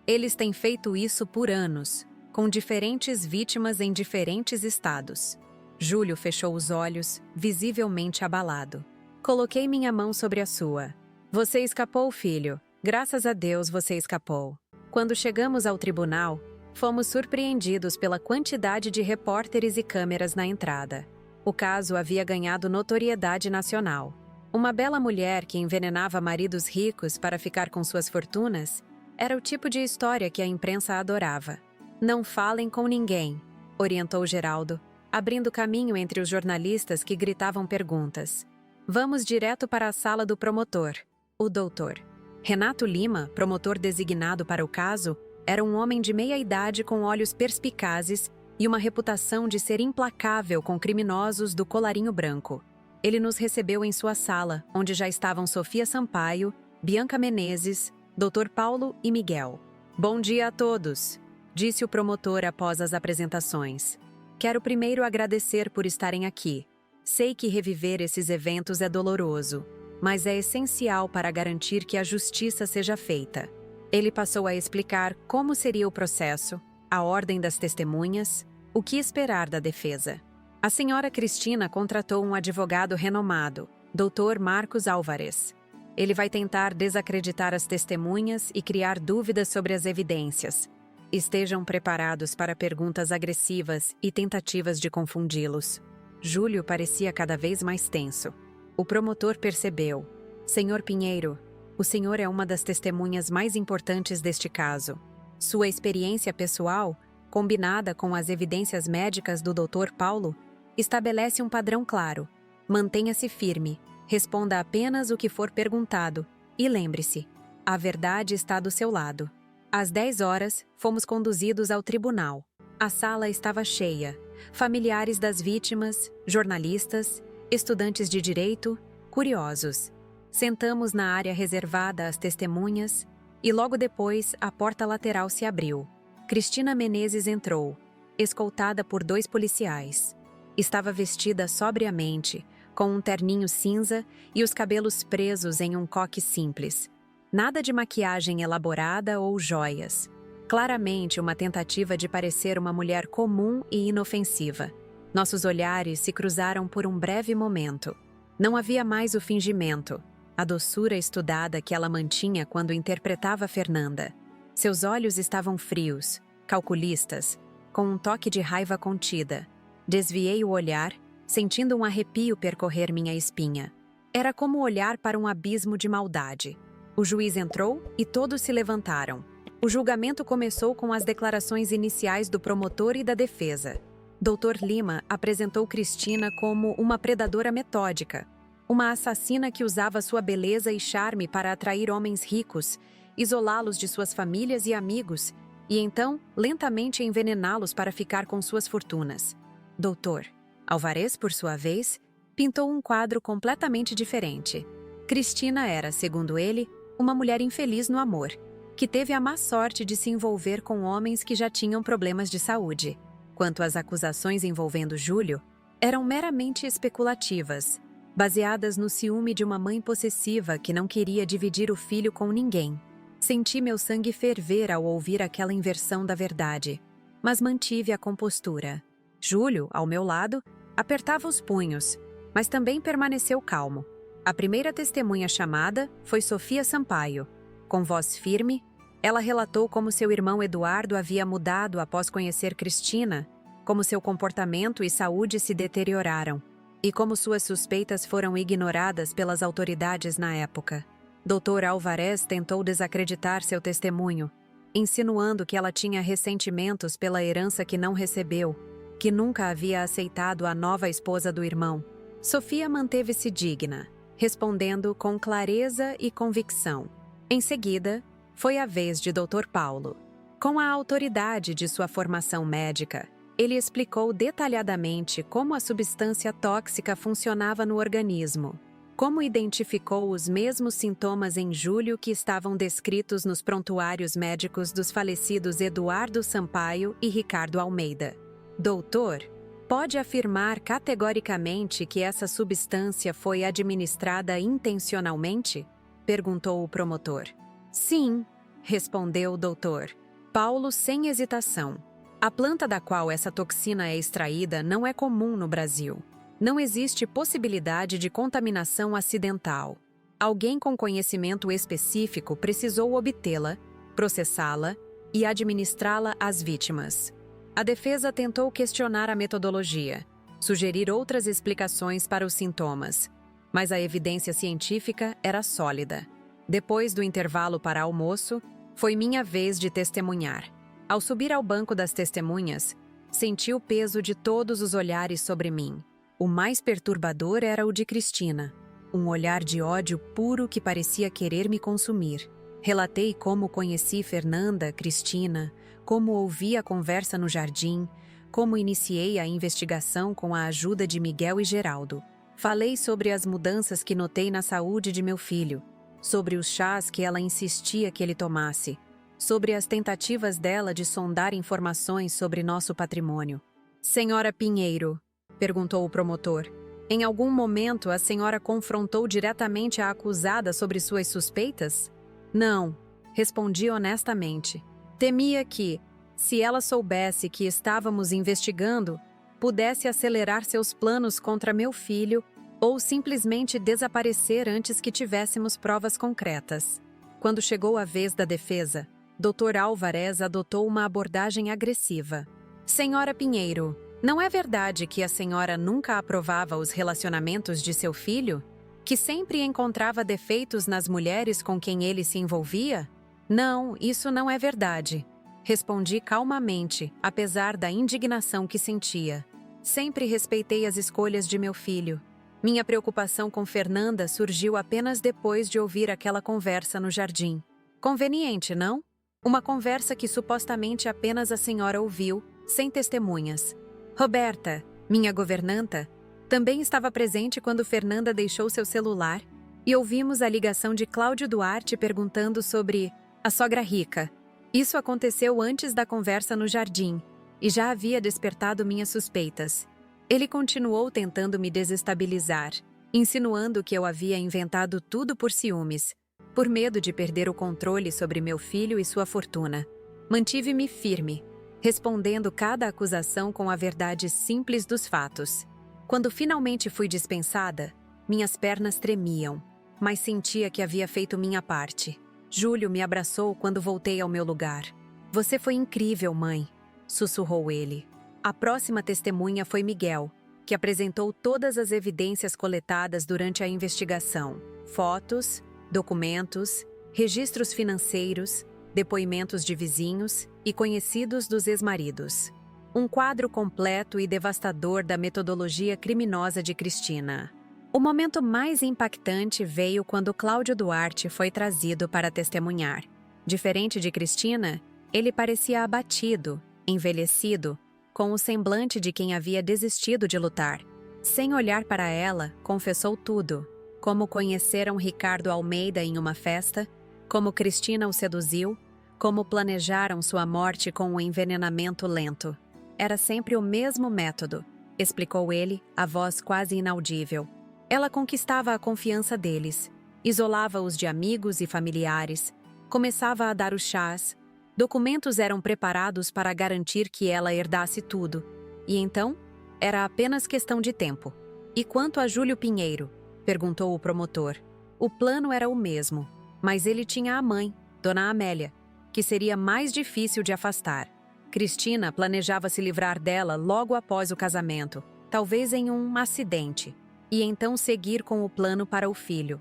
eles têm feito isso por anos, com diferentes vítimas em diferentes estados. Júlio fechou os olhos, visivelmente abalado. Coloquei minha mão sobre a sua. Você escapou, filho. Graças a Deus você escapou. Quando chegamos ao tribunal, fomos surpreendidos pela quantidade de repórteres e câmeras na entrada. O caso havia ganhado notoriedade nacional. Uma bela mulher que envenenava maridos ricos para ficar com suas fortunas era o tipo de história que a imprensa adorava. Não falem com ninguém, orientou Geraldo, abrindo caminho entre os jornalistas que gritavam perguntas. Vamos direto para a sala do promotor, o doutor. Renato Lima, promotor designado para o caso, era um homem de meia idade com olhos perspicazes e uma reputação de ser implacável com criminosos do colarinho branco. Ele nos recebeu em sua sala, onde já estavam Sofia Sampaio, Bianca Menezes, Dr. Paulo e Miguel. Bom dia a todos, disse o promotor após as apresentações. Quero primeiro agradecer por estarem aqui. Sei que reviver esses eventos é doloroso, mas é essencial para garantir que a justiça seja feita. Ele passou a explicar como seria o processo, a ordem das testemunhas, o que esperar da defesa. A senhora Cristina contratou um advogado renomado, Dr. Marcos Álvares. Ele vai tentar desacreditar as testemunhas e criar dúvidas sobre as evidências. Estejam preparados para perguntas agressivas e tentativas de confundi-los. Júlio parecia cada vez mais tenso. O promotor percebeu. Senhor Pinheiro, o senhor é uma das testemunhas mais importantes deste caso. Sua experiência pessoal, combinada com as evidências médicas do Dr. Paulo, estabelece um padrão claro. Mantenha-se firme, responda apenas o que for perguntado e lembre-se, a verdade está do seu lado. Às 10 horas, fomos conduzidos ao tribunal. A sala estava cheia. Familiares das vítimas, jornalistas, estudantes de direito, curiosos. Sentamos na área reservada às testemunhas e logo depois a porta lateral se abriu. Cristina Menezes entrou, escoltada por 2 policiais. Estava vestida sobriamente, com um terninho cinza e os cabelos presos em um coque simples. Nada de maquiagem elaborada ou joias. Claramente uma tentativa de parecer uma mulher comum e inofensiva. Nossos olhares se cruzaram por um breve momento. Não havia mais o fingimento, a doçura estudada que ela mantinha quando interpretava Fernanda. Seus olhos estavam frios, calculistas, com um toque de raiva contida. Desviei o olhar, sentindo um arrepio percorrer minha espinha. Era como olhar para um abismo de maldade. O juiz entrou e todos se levantaram. O julgamento começou com as declarações iniciais do promotor e da defesa. Dr. Lima apresentou Cristina como uma predadora metódica, uma assassina que usava sua beleza e charme para atrair homens ricos, isolá-los de suas famílias e amigos, e então, lentamente envenená-los para ficar com suas fortunas. Dr. Álvares, por sua vez, pintou um quadro completamente diferente. Cristina era, segundo ele, uma mulher infeliz no amor, que teve a má sorte de se envolver com homens que já tinham problemas de saúde. Quanto às acusações envolvendo Júlio, eram meramente especulativas, baseadas no ciúme de uma mãe possessiva que não queria dividir o filho com ninguém. Senti meu sangue ferver ao ouvir aquela inversão da verdade, mas mantive a compostura. Júlio, ao meu lado, apertava os punhos, mas também permaneceu calmo. A primeira testemunha chamada foi Sofia Sampaio. Com voz firme, ela relatou como seu irmão Eduardo havia mudado após conhecer Cristina, como seu comportamento e saúde se deterioraram. e como suas suspeitas foram ignoradas pelas autoridades na época. Dr. Alvarez tentou desacreditar seu testemunho, insinuando que ela tinha ressentimentos pela herança que não recebeu, que nunca havia aceitado a nova esposa do irmão. Sofia manteve-se digna, respondendo com clareza e convicção. Em seguida, foi a vez de Dr. Paulo. Com a autoridade de sua formação médica, ele explicou detalhadamente como a substância tóxica funcionava no organismo, como identificou os mesmos sintomas em Júlio que estavam descritos nos prontuários médicos dos falecidos Eduardo Sampaio e Ricardo Almeida. Doutor, pode afirmar categoricamente que essa substância foi administrada intencionalmente? Perguntou o promotor. Sim, respondeu o doutor Paulo sem hesitação. A planta da qual essa toxina é extraída não é comum no Brasil. Não existe possibilidade de contaminação acidental. Alguém com conhecimento específico precisou obtê-la, processá-la e administrá-la às vítimas. A defesa tentou questionar a metodologia, sugerir outras explicações para os sintomas, mas a evidência científica era sólida. Depois do intervalo para almoço, foi minha vez de testemunhar. Ao subir ao banco das testemunhas, senti o peso de todos os olhares sobre mim. O mais perturbador era o de Cristina, um olhar de ódio puro que parecia querer me consumir. Relatei como conheci Fernanda, Cristina, como ouvi a conversa no jardim, como iniciei a investigação com a ajuda de Miguel e Geraldo. Falei sobre as mudanças que notei na saúde de meu filho, sobre os chás que ela insistia que ele tomasse, sobre as tentativas dela de sondar informações sobre nosso patrimônio. Senhora Pinheiro, perguntou o promotor, em algum momento a senhora confrontou diretamente a acusada sobre suas suspeitas? Não, respondi honestamente. Temia que, se ela soubesse que estávamos investigando, pudesse acelerar seus planos contra meu filho ou simplesmente desaparecer antes que tivéssemos provas concretas. Quando chegou a vez da defesa, Dr. Alvarez adotou uma abordagem agressiva. Senhora Pinheiro, não é verdade que a senhora nunca aprovava os relacionamentos de seu filho? Que sempre encontrava defeitos nas mulheres com quem ele se envolvia? Não, isso não é verdade. Respondi calmamente, apesar da indignação que sentia. Sempre respeitei as escolhas de meu filho. Minha preocupação com Fernanda surgiu apenas depois de ouvir aquela conversa no jardim. Conveniente, não? Uma conversa que supostamente apenas a senhora ouviu, sem testemunhas. Roberta, minha governanta, também estava presente quando Fernanda deixou seu celular e ouvimos a ligação de Cláudio Duarte perguntando sobre a sogra rica. Isso aconteceu antes da conversa no jardim e já havia despertado minhas suspeitas. Ele continuou tentando me desestabilizar, insinuando que eu havia inventado tudo por ciúmes, por medo de perder o controle sobre meu filho e sua fortuna. Mantive-me firme, respondendo cada acusação com a verdade simples dos fatos. Quando finalmente fui dispensada, minhas pernas tremiam, mas sentia que havia feito minha parte. Júlio me abraçou quando voltei ao meu lugar. Você foi incrível, mãe, sussurrou ele. A próxima testemunha foi Miguel, que apresentou todas as evidências coletadas durante a investigação: fotos, documentos, registros financeiros, depoimentos de vizinhos e conhecidos dos ex-maridos. Um quadro completo e devastador da metodologia criminosa de Cristina. O momento mais impactante veio quando Cláudio Duarte foi trazido para testemunhar. Diferente de Cristina, ele parecia abatido, envelhecido, com o semblante de quem havia desistido de lutar. Sem olhar para ela, confessou tudo. Como conheceram Ricardo Almeida em uma festa, como Cristina o seduziu, como planejaram sua morte com um envenenamento lento. Era sempre o mesmo método, explicou ele, a voz quase inaudível. Ela conquistava a confiança deles, isolava-os de amigos e familiares, começava a dar os chás, documentos eram preparados para garantir que ela herdasse tudo, e então, era apenas questão de tempo. E quanto a Júlio Pinheiro? Perguntou o promotor. O plano era o mesmo, mas ele tinha a mãe, Dona Amélia, que seria mais difícil de afastar. Cristina planejava se livrar dela logo após o casamento, talvez em um acidente, e então seguir com o plano para o filho.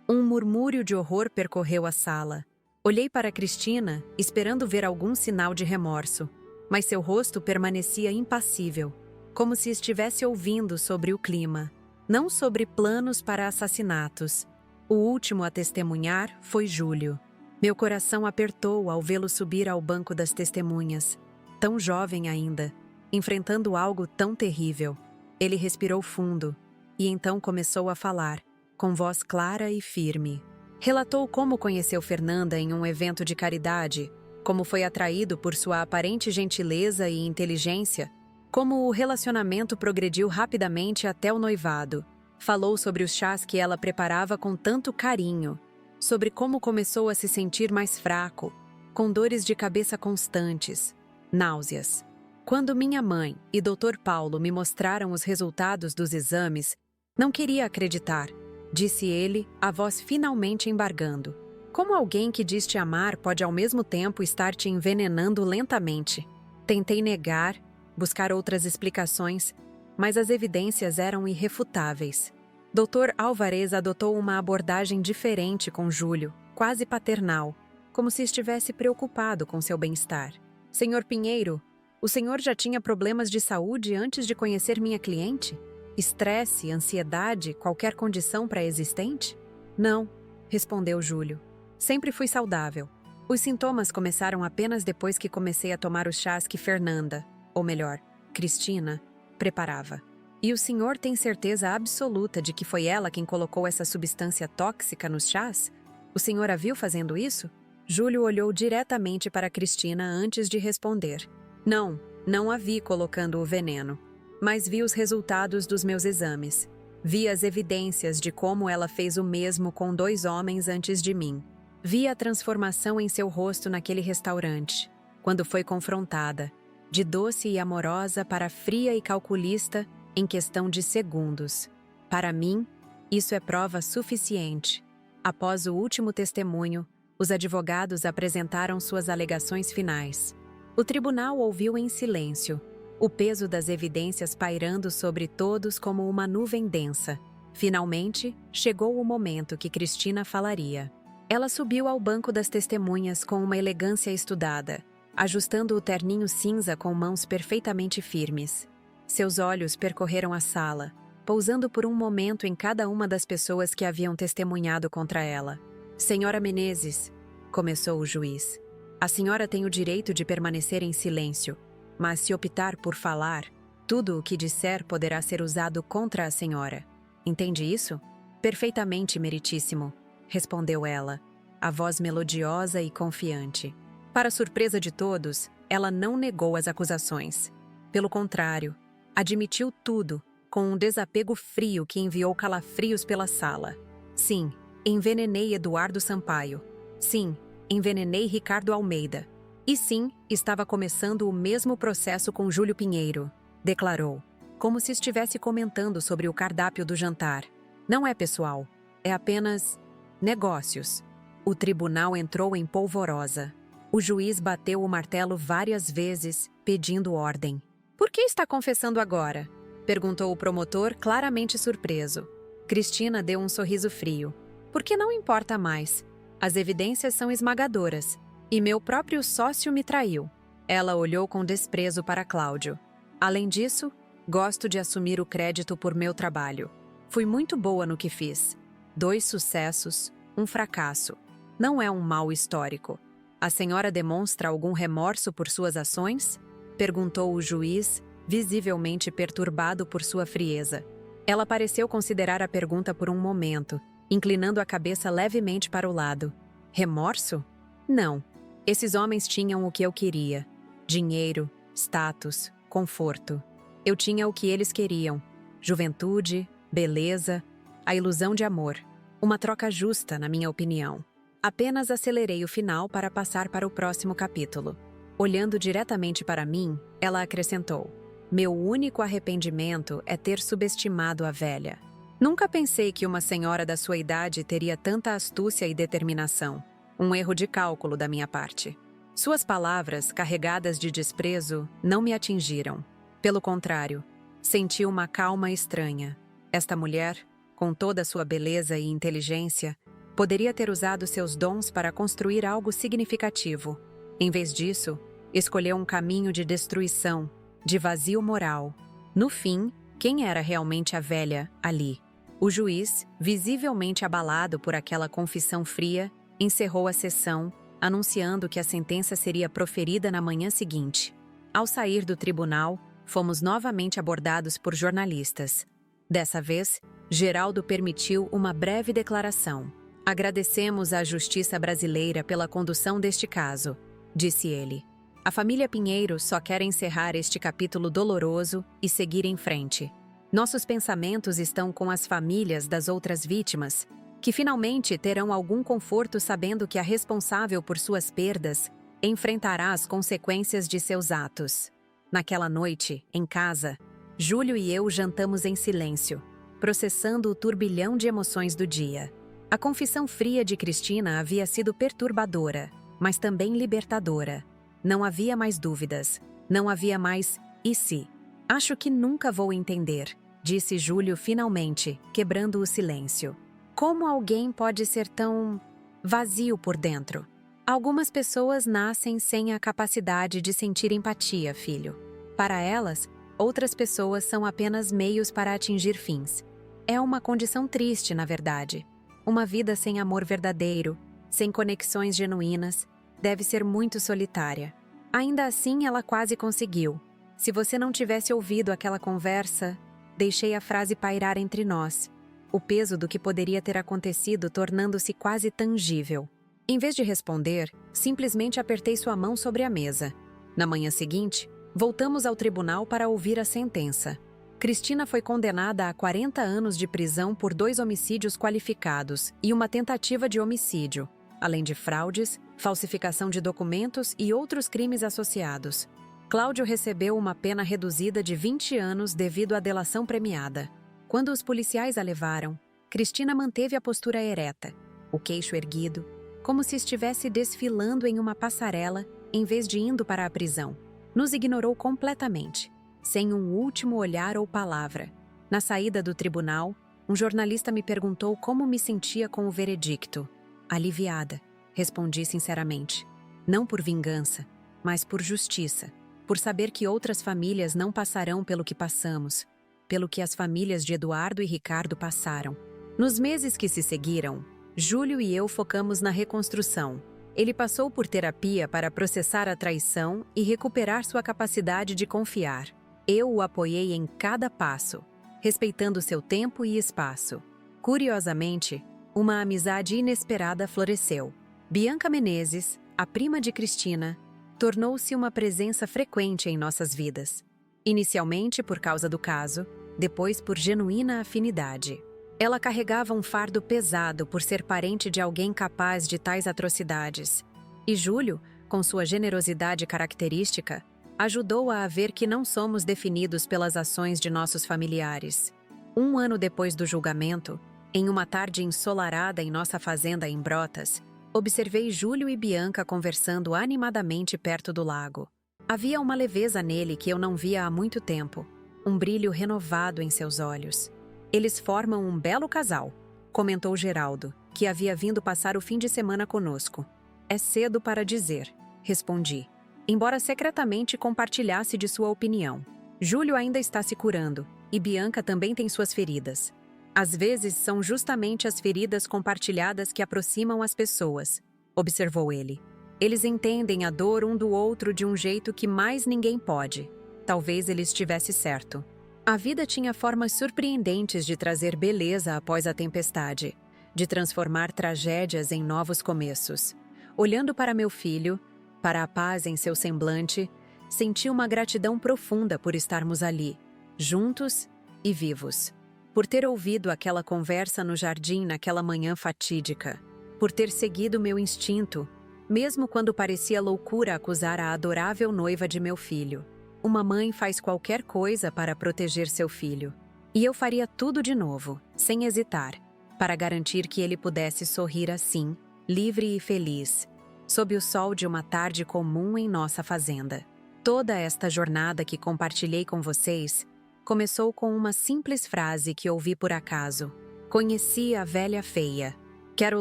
Um murmúrio de horror percorreu a sala. Olhei para Cristina, esperando ver algum sinal de remorso, mas seu rosto permanecia impassível, como se estivesse ouvindo sobre o clima, não sobre planos para assassinatos. O último a testemunhar foi Júlio. Meu coração apertou ao vê-lo subir ao banco das testemunhas, tão jovem ainda, enfrentando algo tão terrível. Ele respirou fundo e então começou a falar, com voz clara e firme. Relatou como conheceu Fernanda em um evento de caridade, como foi atraído por sua aparente gentileza e inteligência, como o relacionamento progrediu rapidamente até o noivado. Falou sobre os chás que ela preparava com tanto carinho, sobre como começou a se sentir mais fraco, com dores de cabeça constantes, náuseas. Quando minha mãe e Dr. Paulo me mostraram os resultados dos exames, não queria acreditar, disse ele, a voz finalmente embargando. Como alguém que diz te amar pode ao mesmo tempo estar te envenenando lentamente? Tentei negar, buscar outras explicações, mas as evidências eram irrefutáveis. Dr. Álvarez adotou uma abordagem diferente com Júlio, quase paternal, como se estivesse preocupado com seu bem-estar. Senhor Pinheiro, o senhor já tinha problemas de saúde antes de conhecer minha cliente? Estresse, ansiedade, qualquer condição pré-existente? Não, respondeu Júlio. Sempre fui saudável. Os sintomas começaram apenas depois que comecei a tomar os chás que Fernanda, ou melhor, Cristina, preparava. E o senhor tem certeza absoluta de que foi ela quem colocou essa substância tóxica nos chás? O senhor a viu fazendo isso? Júlio olhou diretamente para Cristina antes de responder. Não, não a vi colocando o veneno. Mas vi os resultados dos meus exames. Vi as evidências de como ela fez o mesmo com 2 homens antes de mim. Vi a transformação em seu rosto naquele restaurante, quando foi confrontada, de doce e amorosa para fria e calculista em questão de segundos. Para mim, isso é prova suficiente. Após o último testemunho, os advogados apresentaram suas alegações finais. O tribunal ouviu em silêncio, o peso das evidências pairando sobre todos como uma nuvem densa. Finalmente, chegou o momento que Cristina falaria. Ela subiu ao banco das testemunhas com uma elegância estudada, ajustando o terninho cinza com mãos perfeitamente firmes. Seus olhos percorreram a sala, pousando por um momento em cada uma das pessoas que haviam testemunhado contra ela. Senhora Menezes, começou o juiz, a senhora tem o direito de permanecer em silêncio, mas se optar por falar, tudo o que disser poderá ser usado contra a senhora. Entende isso? Perfeitamente, meritíssimo, respondeu ela, a voz melodiosa e confiante. Para surpresa de todos, ela não negou as acusações. Pelo contrário, admitiu tudo, com um desapego frio que enviou calafrios pela sala. Sim, envenenei Eduardo Sampaio. Sim, envenenei Ricardo Almeida. E sim, estava começando o mesmo processo com Júlio Pinheiro, declarou, como se estivesse comentando sobre o cardápio do jantar. Não é pessoal, é apenas negócios. O tribunal entrou em polvorosa. O juiz bateu o martelo várias vezes, pedindo ordem. Por que está confessando agora? Perguntou o promotor, claramente surpreso. Cristina deu um sorriso frio. Porque não importa mais. As evidências são esmagadoras. E meu próprio sócio me traiu. Ela olhou com desprezo para Cláudio. Além disso, gosto de assumir o crédito por meu trabalho. Fui muito boa no que fiz. 2 sucessos, um fracasso. Não é um mau histórico. A senhora demonstra algum remorso por suas ações? Perguntou o juiz, visivelmente perturbado por sua frieza. Ela pareceu considerar a pergunta por um momento, inclinando a cabeça levemente para o lado. Remorso? Não. Esses homens tinham o que eu queria. Dinheiro, status, conforto. Eu tinha o que eles queriam. Juventude, beleza, a ilusão de amor. Uma troca justa, na minha opinião. Apenas acelerei o final para passar para o próximo capítulo. Olhando diretamente para mim, ela acrescentou: meu único arrependimento é ter subestimado a velha. Nunca pensei que uma senhora da sua idade teria tanta astúcia e determinação. Um erro de cálculo da minha parte. Suas palavras, carregadas de desprezo, não me atingiram. Pelo contrário, Senti uma calma estranha. Esta mulher, com toda a sua beleza e inteligência, poderia ter usado seus dons para construir algo significativo. Em vez disso, escolheu um caminho de destruição, de vazio moral. No fim, quem era realmente a velha ali? O juiz, visivelmente abalado por aquela confissão fria, encerrou a sessão, anunciando que a sentença seria proferida na manhã seguinte. Ao sair do tribunal, fomos novamente abordados por jornalistas. Dessa vez, Geraldo permitiu uma breve declaração. "Agradecemos à Justiça brasileira pela condução deste caso", disse ele. "A família Pinheiro só quer encerrar este capítulo doloroso e seguir em frente. Nossos pensamentos estão com as famílias das outras vítimas, que finalmente terão algum conforto sabendo que a responsável por suas perdas enfrentará as consequências de seus atos." Naquela noite, em casa, Júlio e eu jantamos em silêncio, processando o turbilhão de emoções do dia. A confissão fria de Cristina havia sido perturbadora, mas também libertadora. Não havia mais dúvidas, não havia mais "e se?". "Acho que nunca vou entender", disse Júlio finalmente, quebrando o silêncio. "Como alguém pode ser tão vazio por dentro?" "Algumas pessoas nascem sem a capacidade de sentir empatia, filho. Para elas, outras pessoas são apenas meios para atingir fins. É uma condição triste, na verdade. Uma vida sem amor verdadeiro, sem conexões genuínas, deve ser muito solitária. Ainda assim, ela quase conseguiu. Se você não tivesse ouvido aquela conversa, deixei a frase pairar entre nós, o peso do que poderia ter acontecido tornando-se quase tangível. Em vez de responder, simplesmente apertei sua mão sobre a mesa. Na manhã seguinte, voltamos ao tribunal para ouvir a sentença. Cristina foi condenada a 40 anos de prisão por 2 homicídios qualificados e uma tentativa de homicídio, além de fraudes, falsificação de documentos e outros crimes associados. Cláudio recebeu uma pena reduzida de 20 anos devido à delação premiada. Quando os policiais a levaram, Cristina manteve a postura ereta, o queixo erguido, como se estivesse desfilando em uma passarela em vez de indo para a prisão. Nos ignorou completamente, sem um último olhar ou palavra. Na saída do tribunal, um jornalista me perguntou como me sentia com o veredicto. "Aliviada", respondi sinceramente. Não por vingança, mas por justiça, por saber que outras famílias não passarão pelo que passamos, pelo que as famílias de Eduardo e Ricardo passaram. Nos meses que se seguiram, Júlio e eu focamos na reconstrução. Ele passou por terapia para processar a traição e recuperar sua capacidade de confiar. Eu o apoiei em cada passo, respeitando seu tempo e espaço. Curiosamente, uma amizade inesperada floresceu. Bianca Menezes, a prima de Cristina, tornou-se uma presença frequente em nossas vidas. Inicialmente por causa do caso, depois por genuína afinidade. Ela carregava um fardo pesado por ser parente de alguém capaz de tais atrocidades. E Júlio, com sua generosidade característica, ajudou-a a ver que não somos definidos pelas ações de nossos familiares. 1 ano depois do julgamento, em uma tarde ensolarada em nossa fazenda em Brotas, observei Júlio e Bianca conversando animadamente perto do lago. Havia uma leveza nele que eu não via há muito tempo, um brilho renovado em seus olhos. "Eles formam um belo casal", comentou Geraldo, que havia vindo passar o fim de semana conosco. "É cedo para dizer", respondi, embora secretamente compartilhasse de sua opinião. "Júlio ainda está se curando, e Bianca também tem suas feridas. Às vezes são justamente as feridas compartilhadas que aproximam as pessoas", observou ele. "Eles entendem a dor um do outro de um jeito que mais ninguém pode." Talvez ele estivesse certo. A vida tinha formas surpreendentes de trazer beleza após a tempestade, de transformar tragédias em novos começos. Olhando para meu filho, para a paz em seu semblante, senti uma gratidão profunda por estarmos ali, juntos e vivos. Por ter ouvido aquela conversa no jardim naquela manhã fatídica. Por ter seguido meu instinto, mesmo quando parecia loucura acusar a adorável noiva de meu filho. Uma mãe faz qualquer coisa para proteger seu filho. E eu faria tudo de novo, sem hesitar, para garantir que ele pudesse sorrir assim, livre e feliz, sob o sol de uma tarde comum em nossa fazenda. Toda esta jornada que compartilhei com vocês começou com uma simples frase que ouvi por acaso. Conheci a velha feia. Quero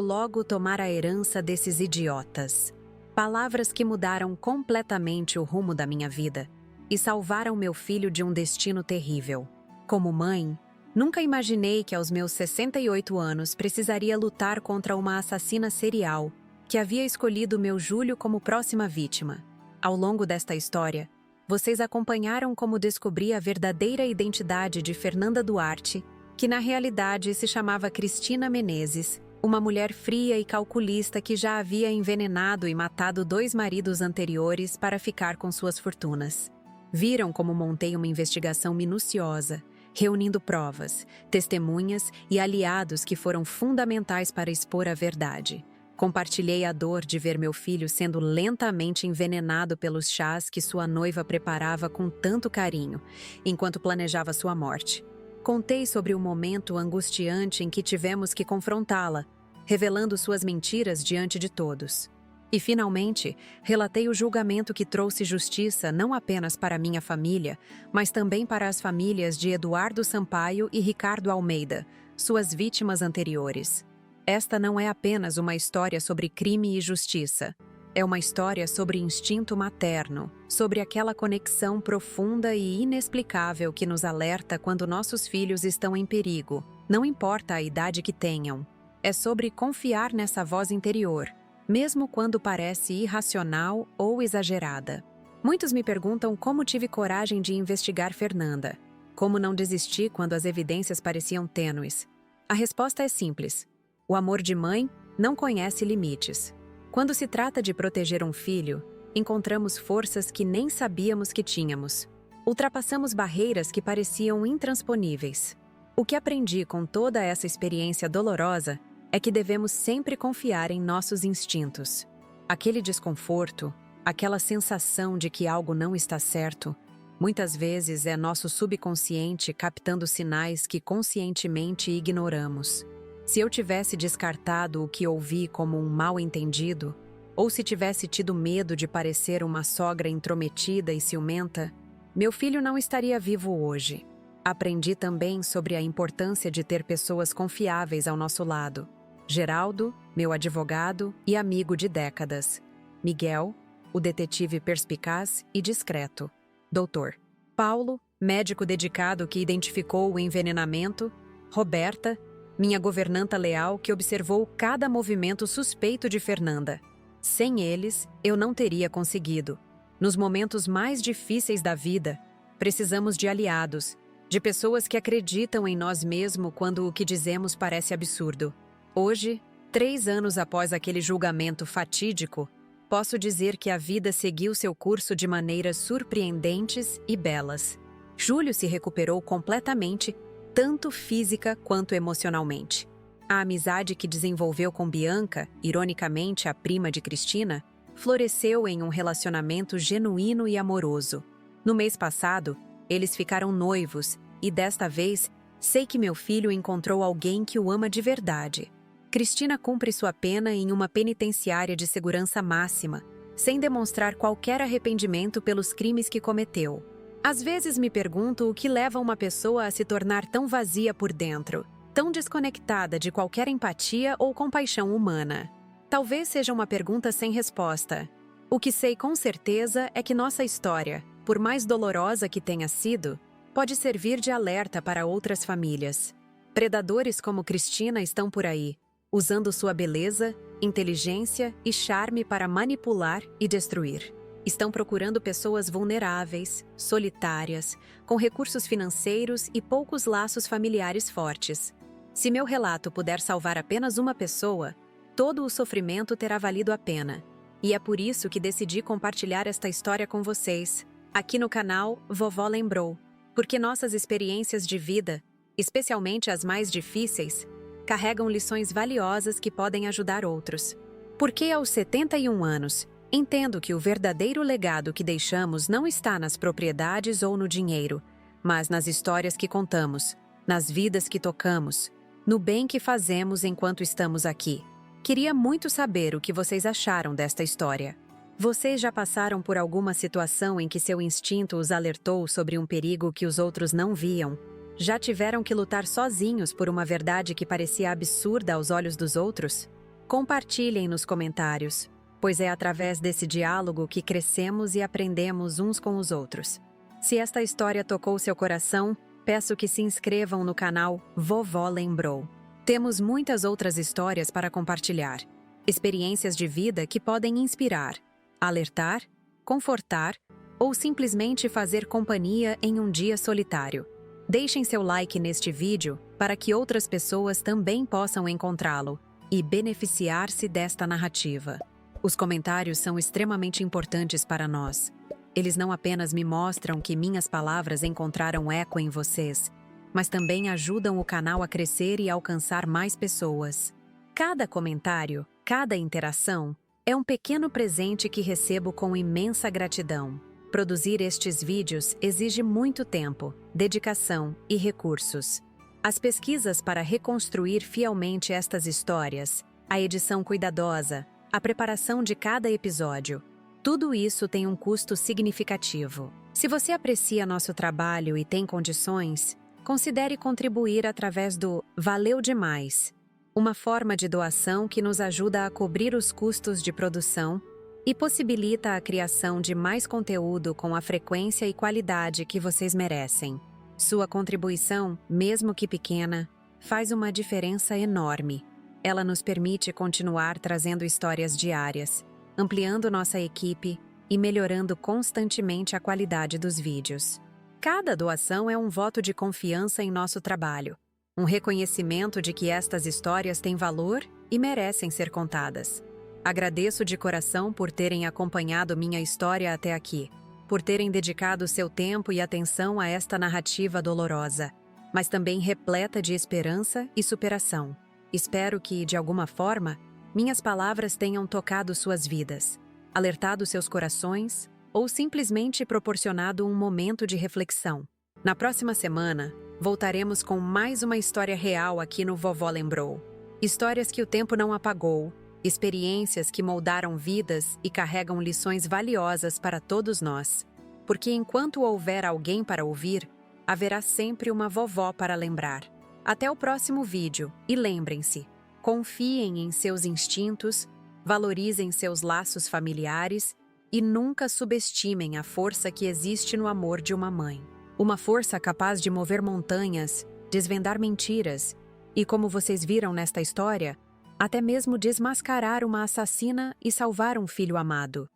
logo tomar a herança desses idiotas. Palavras que mudaram completamente o rumo da minha vida e salvaram meu filho de um destino terrível. Como mãe, nunca imaginei que aos meus 68 anos precisaria lutar contra uma assassina serial que havia escolhido meu Júlio como próxima vítima. Ao longo desta história, vocês acompanharam como descobri a verdadeira identidade de Fernanda Duarte, que na realidade se chamava Cristina Menezes, uma mulher fria e calculista que já havia envenenado e matado 2 maridos anteriores para ficar com suas fortunas. Viram como montei uma investigação minuciosa, reunindo provas, testemunhas e aliados que foram fundamentais para expor a verdade. Compartilhei a dor de ver meu filho sendo lentamente envenenado pelos chás que sua noiva preparava com tanto carinho, enquanto planejava sua morte. Contei sobre o momento angustiante em que tivemos que confrontá-la, revelando suas mentiras diante de todos. E, finalmente, relatei o julgamento que trouxe justiça não apenas para minha família, mas também para as famílias de Eduardo Sampaio e Ricardo Almeida, suas vítimas anteriores. Esta não é apenas uma história sobre crime e justiça. É uma história sobre instinto materno, sobre aquela conexão profunda e inexplicável que nos alerta quando nossos filhos estão em perigo, não importa a idade que tenham. É sobre confiar nessa voz interior, mesmo quando parece irracional ou exagerada. Muitos me perguntam como tive coragem de investigar Fernanda, como não desisti quando as evidências pareciam tênues. A resposta é simples. O amor de mãe não conhece limites. Quando se trata de proteger um filho, encontramos forças que nem sabíamos que tínhamos. Ultrapassamos barreiras que pareciam intransponíveis. O que aprendi com toda essa experiência dolorosa é que devemos sempre confiar em nossos instintos. Aquele desconforto, aquela sensação de que algo não está certo, muitas vezes é nosso subconsciente captando sinais que conscientemente ignoramos. Se eu tivesse descartado o que ouvi como um mal-entendido, ou se tivesse tido medo de parecer uma sogra intrometida e ciumenta, meu filho não estaria vivo hoje. Aprendi também sobre a importância de ter pessoas confiáveis ao nosso lado. Geraldo, meu advogado e amigo de décadas. Miguel, o detetive perspicaz e discreto. Doutor. Paulo, médico dedicado que identificou o envenenamento. Roberta, minha governanta leal que observou cada movimento suspeito de Fernanda. Sem eles, eu não teria conseguido. Nos momentos mais difíceis da vida, precisamos de aliados, de pessoas que acreditam em nós mesmos quando o que dizemos parece absurdo. Hoje, 3 anos após aquele julgamento fatídico, posso dizer que a vida seguiu seu curso de maneiras surpreendentes e belas. Júlio se recuperou completamente, tanto física quanto emocionalmente. A amizade que desenvolveu com Bianca, ironicamente a prima de Cristina, floresceu em um relacionamento genuíno e amoroso. No mês passado, eles ficaram noivos e, desta vez, sei que meu filho encontrou alguém que o ama de verdade. Cristina cumpre sua pena em uma penitenciária de segurança máxima, sem demonstrar qualquer arrependimento pelos crimes que cometeu. Às vezes me pergunto o que leva uma pessoa a se tornar tão vazia por dentro, tão desconectada de qualquer empatia ou compaixão humana. Talvez seja uma pergunta sem resposta. O que sei com certeza é que nossa história, por mais dolorosa que tenha sido, pode servir de alerta para outras famílias. Predadores como Cristina estão por aí, usando sua beleza, inteligência e charme para manipular e destruir. Estão procurando pessoas vulneráveis, solitárias, com recursos financeiros e poucos laços familiares fortes. Se meu relato puder salvar apenas uma pessoa, todo o sofrimento terá valido a pena. E é por isso que decidi compartilhar esta história com vocês, aqui no canal Vovó Lembrou, porque nossas experiências de vida, especialmente as mais difíceis, carregam lições valiosas que podem ajudar outros. Porque aos 71 anos, entendo que o verdadeiro legado que deixamos não está nas propriedades ou no dinheiro, mas nas histórias que contamos, nas vidas que tocamos, no bem que fazemos enquanto estamos aqui. Queria muito saber o que vocês acharam desta história. Vocês já passaram por alguma situação em que seu instinto os alertou sobre um perigo que os outros não viam? Já tiveram que lutar sozinhos por uma verdade que parecia absurda aos olhos dos outros? Compartilhem nos comentários, pois é através desse diálogo que crescemos e aprendemos uns com os outros. Se esta história tocou seu coração, peço que se inscrevam no canal Vovó Lembrou. Temos muitas outras histórias para compartilhar. Experiências de vida que podem inspirar, alertar, confortar ou simplesmente fazer companhia em um dia solitário. Deixem seu like neste vídeo para que outras pessoas também possam encontrá-lo e beneficiar-se desta narrativa. Os comentários são extremamente importantes para nós. Eles não apenas me mostram que minhas palavras encontraram eco em vocês, mas também ajudam o canal a crescer e alcançar mais pessoas. Cada comentário, cada interação, é um pequeno presente que recebo com imensa gratidão. Produzir estes vídeos exige muito tempo, dedicação e recursos. As pesquisas para reconstruir fielmente estas histórias, a edição cuidadosa, a preparação de cada episódio, tudo isso tem um custo significativo. Se você aprecia nosso trabalho e tem condições, considere contribuir através do Valeu Demais, uma forma de doação que nos ajuda a cobrir os custos de produção e possibilita a criação de mais conteúdo com a frequência e qualidade que vocês merecem. Sua contribuição, mesmo que pequena, faz uma diferença enorme. Ela nos permite continuar trazendo histórias diárias, ampliando nossa equipe e melhorando constantemente a qualidade dos vídeos. Cada doação é um voto de confiança em nosso trabalho, um reconhecimento de que estas histórias têm valor e merecem ser contadas. Agradeço de coração por terem acompanhado minha história até aqui, por terem dedicado seu tempo e atenção a esta narrativa dolorosa, mas também repleta de esperança e superação. Espero que, de alguma forma, minhas palavras tenham tocado suas vidas, alertado seus corações ou simplesmente proporcionado um momento de reflexão. Na próxima semana, voltaremos com mais uma história real aqui no Vovó Lembrou. Histórias que o tempo não apagou, experiências que moldaram vidas e carregam lições valiosas para todos nós. Porque enquanto houver alguém para ouvir, haverá sempre uma vovó para lembrar. Até o próximo vídeo e lembrem-se, confiem em seus instintos, valorizem seus laços familiares e nunca subestimem a força que existe no amor de uma mãe. Uma força capaz de mover montanhas, desvendar mentiras e, como vocês viram nesta história, até mesmo desmascarar uma assassina e salvar um filho amado.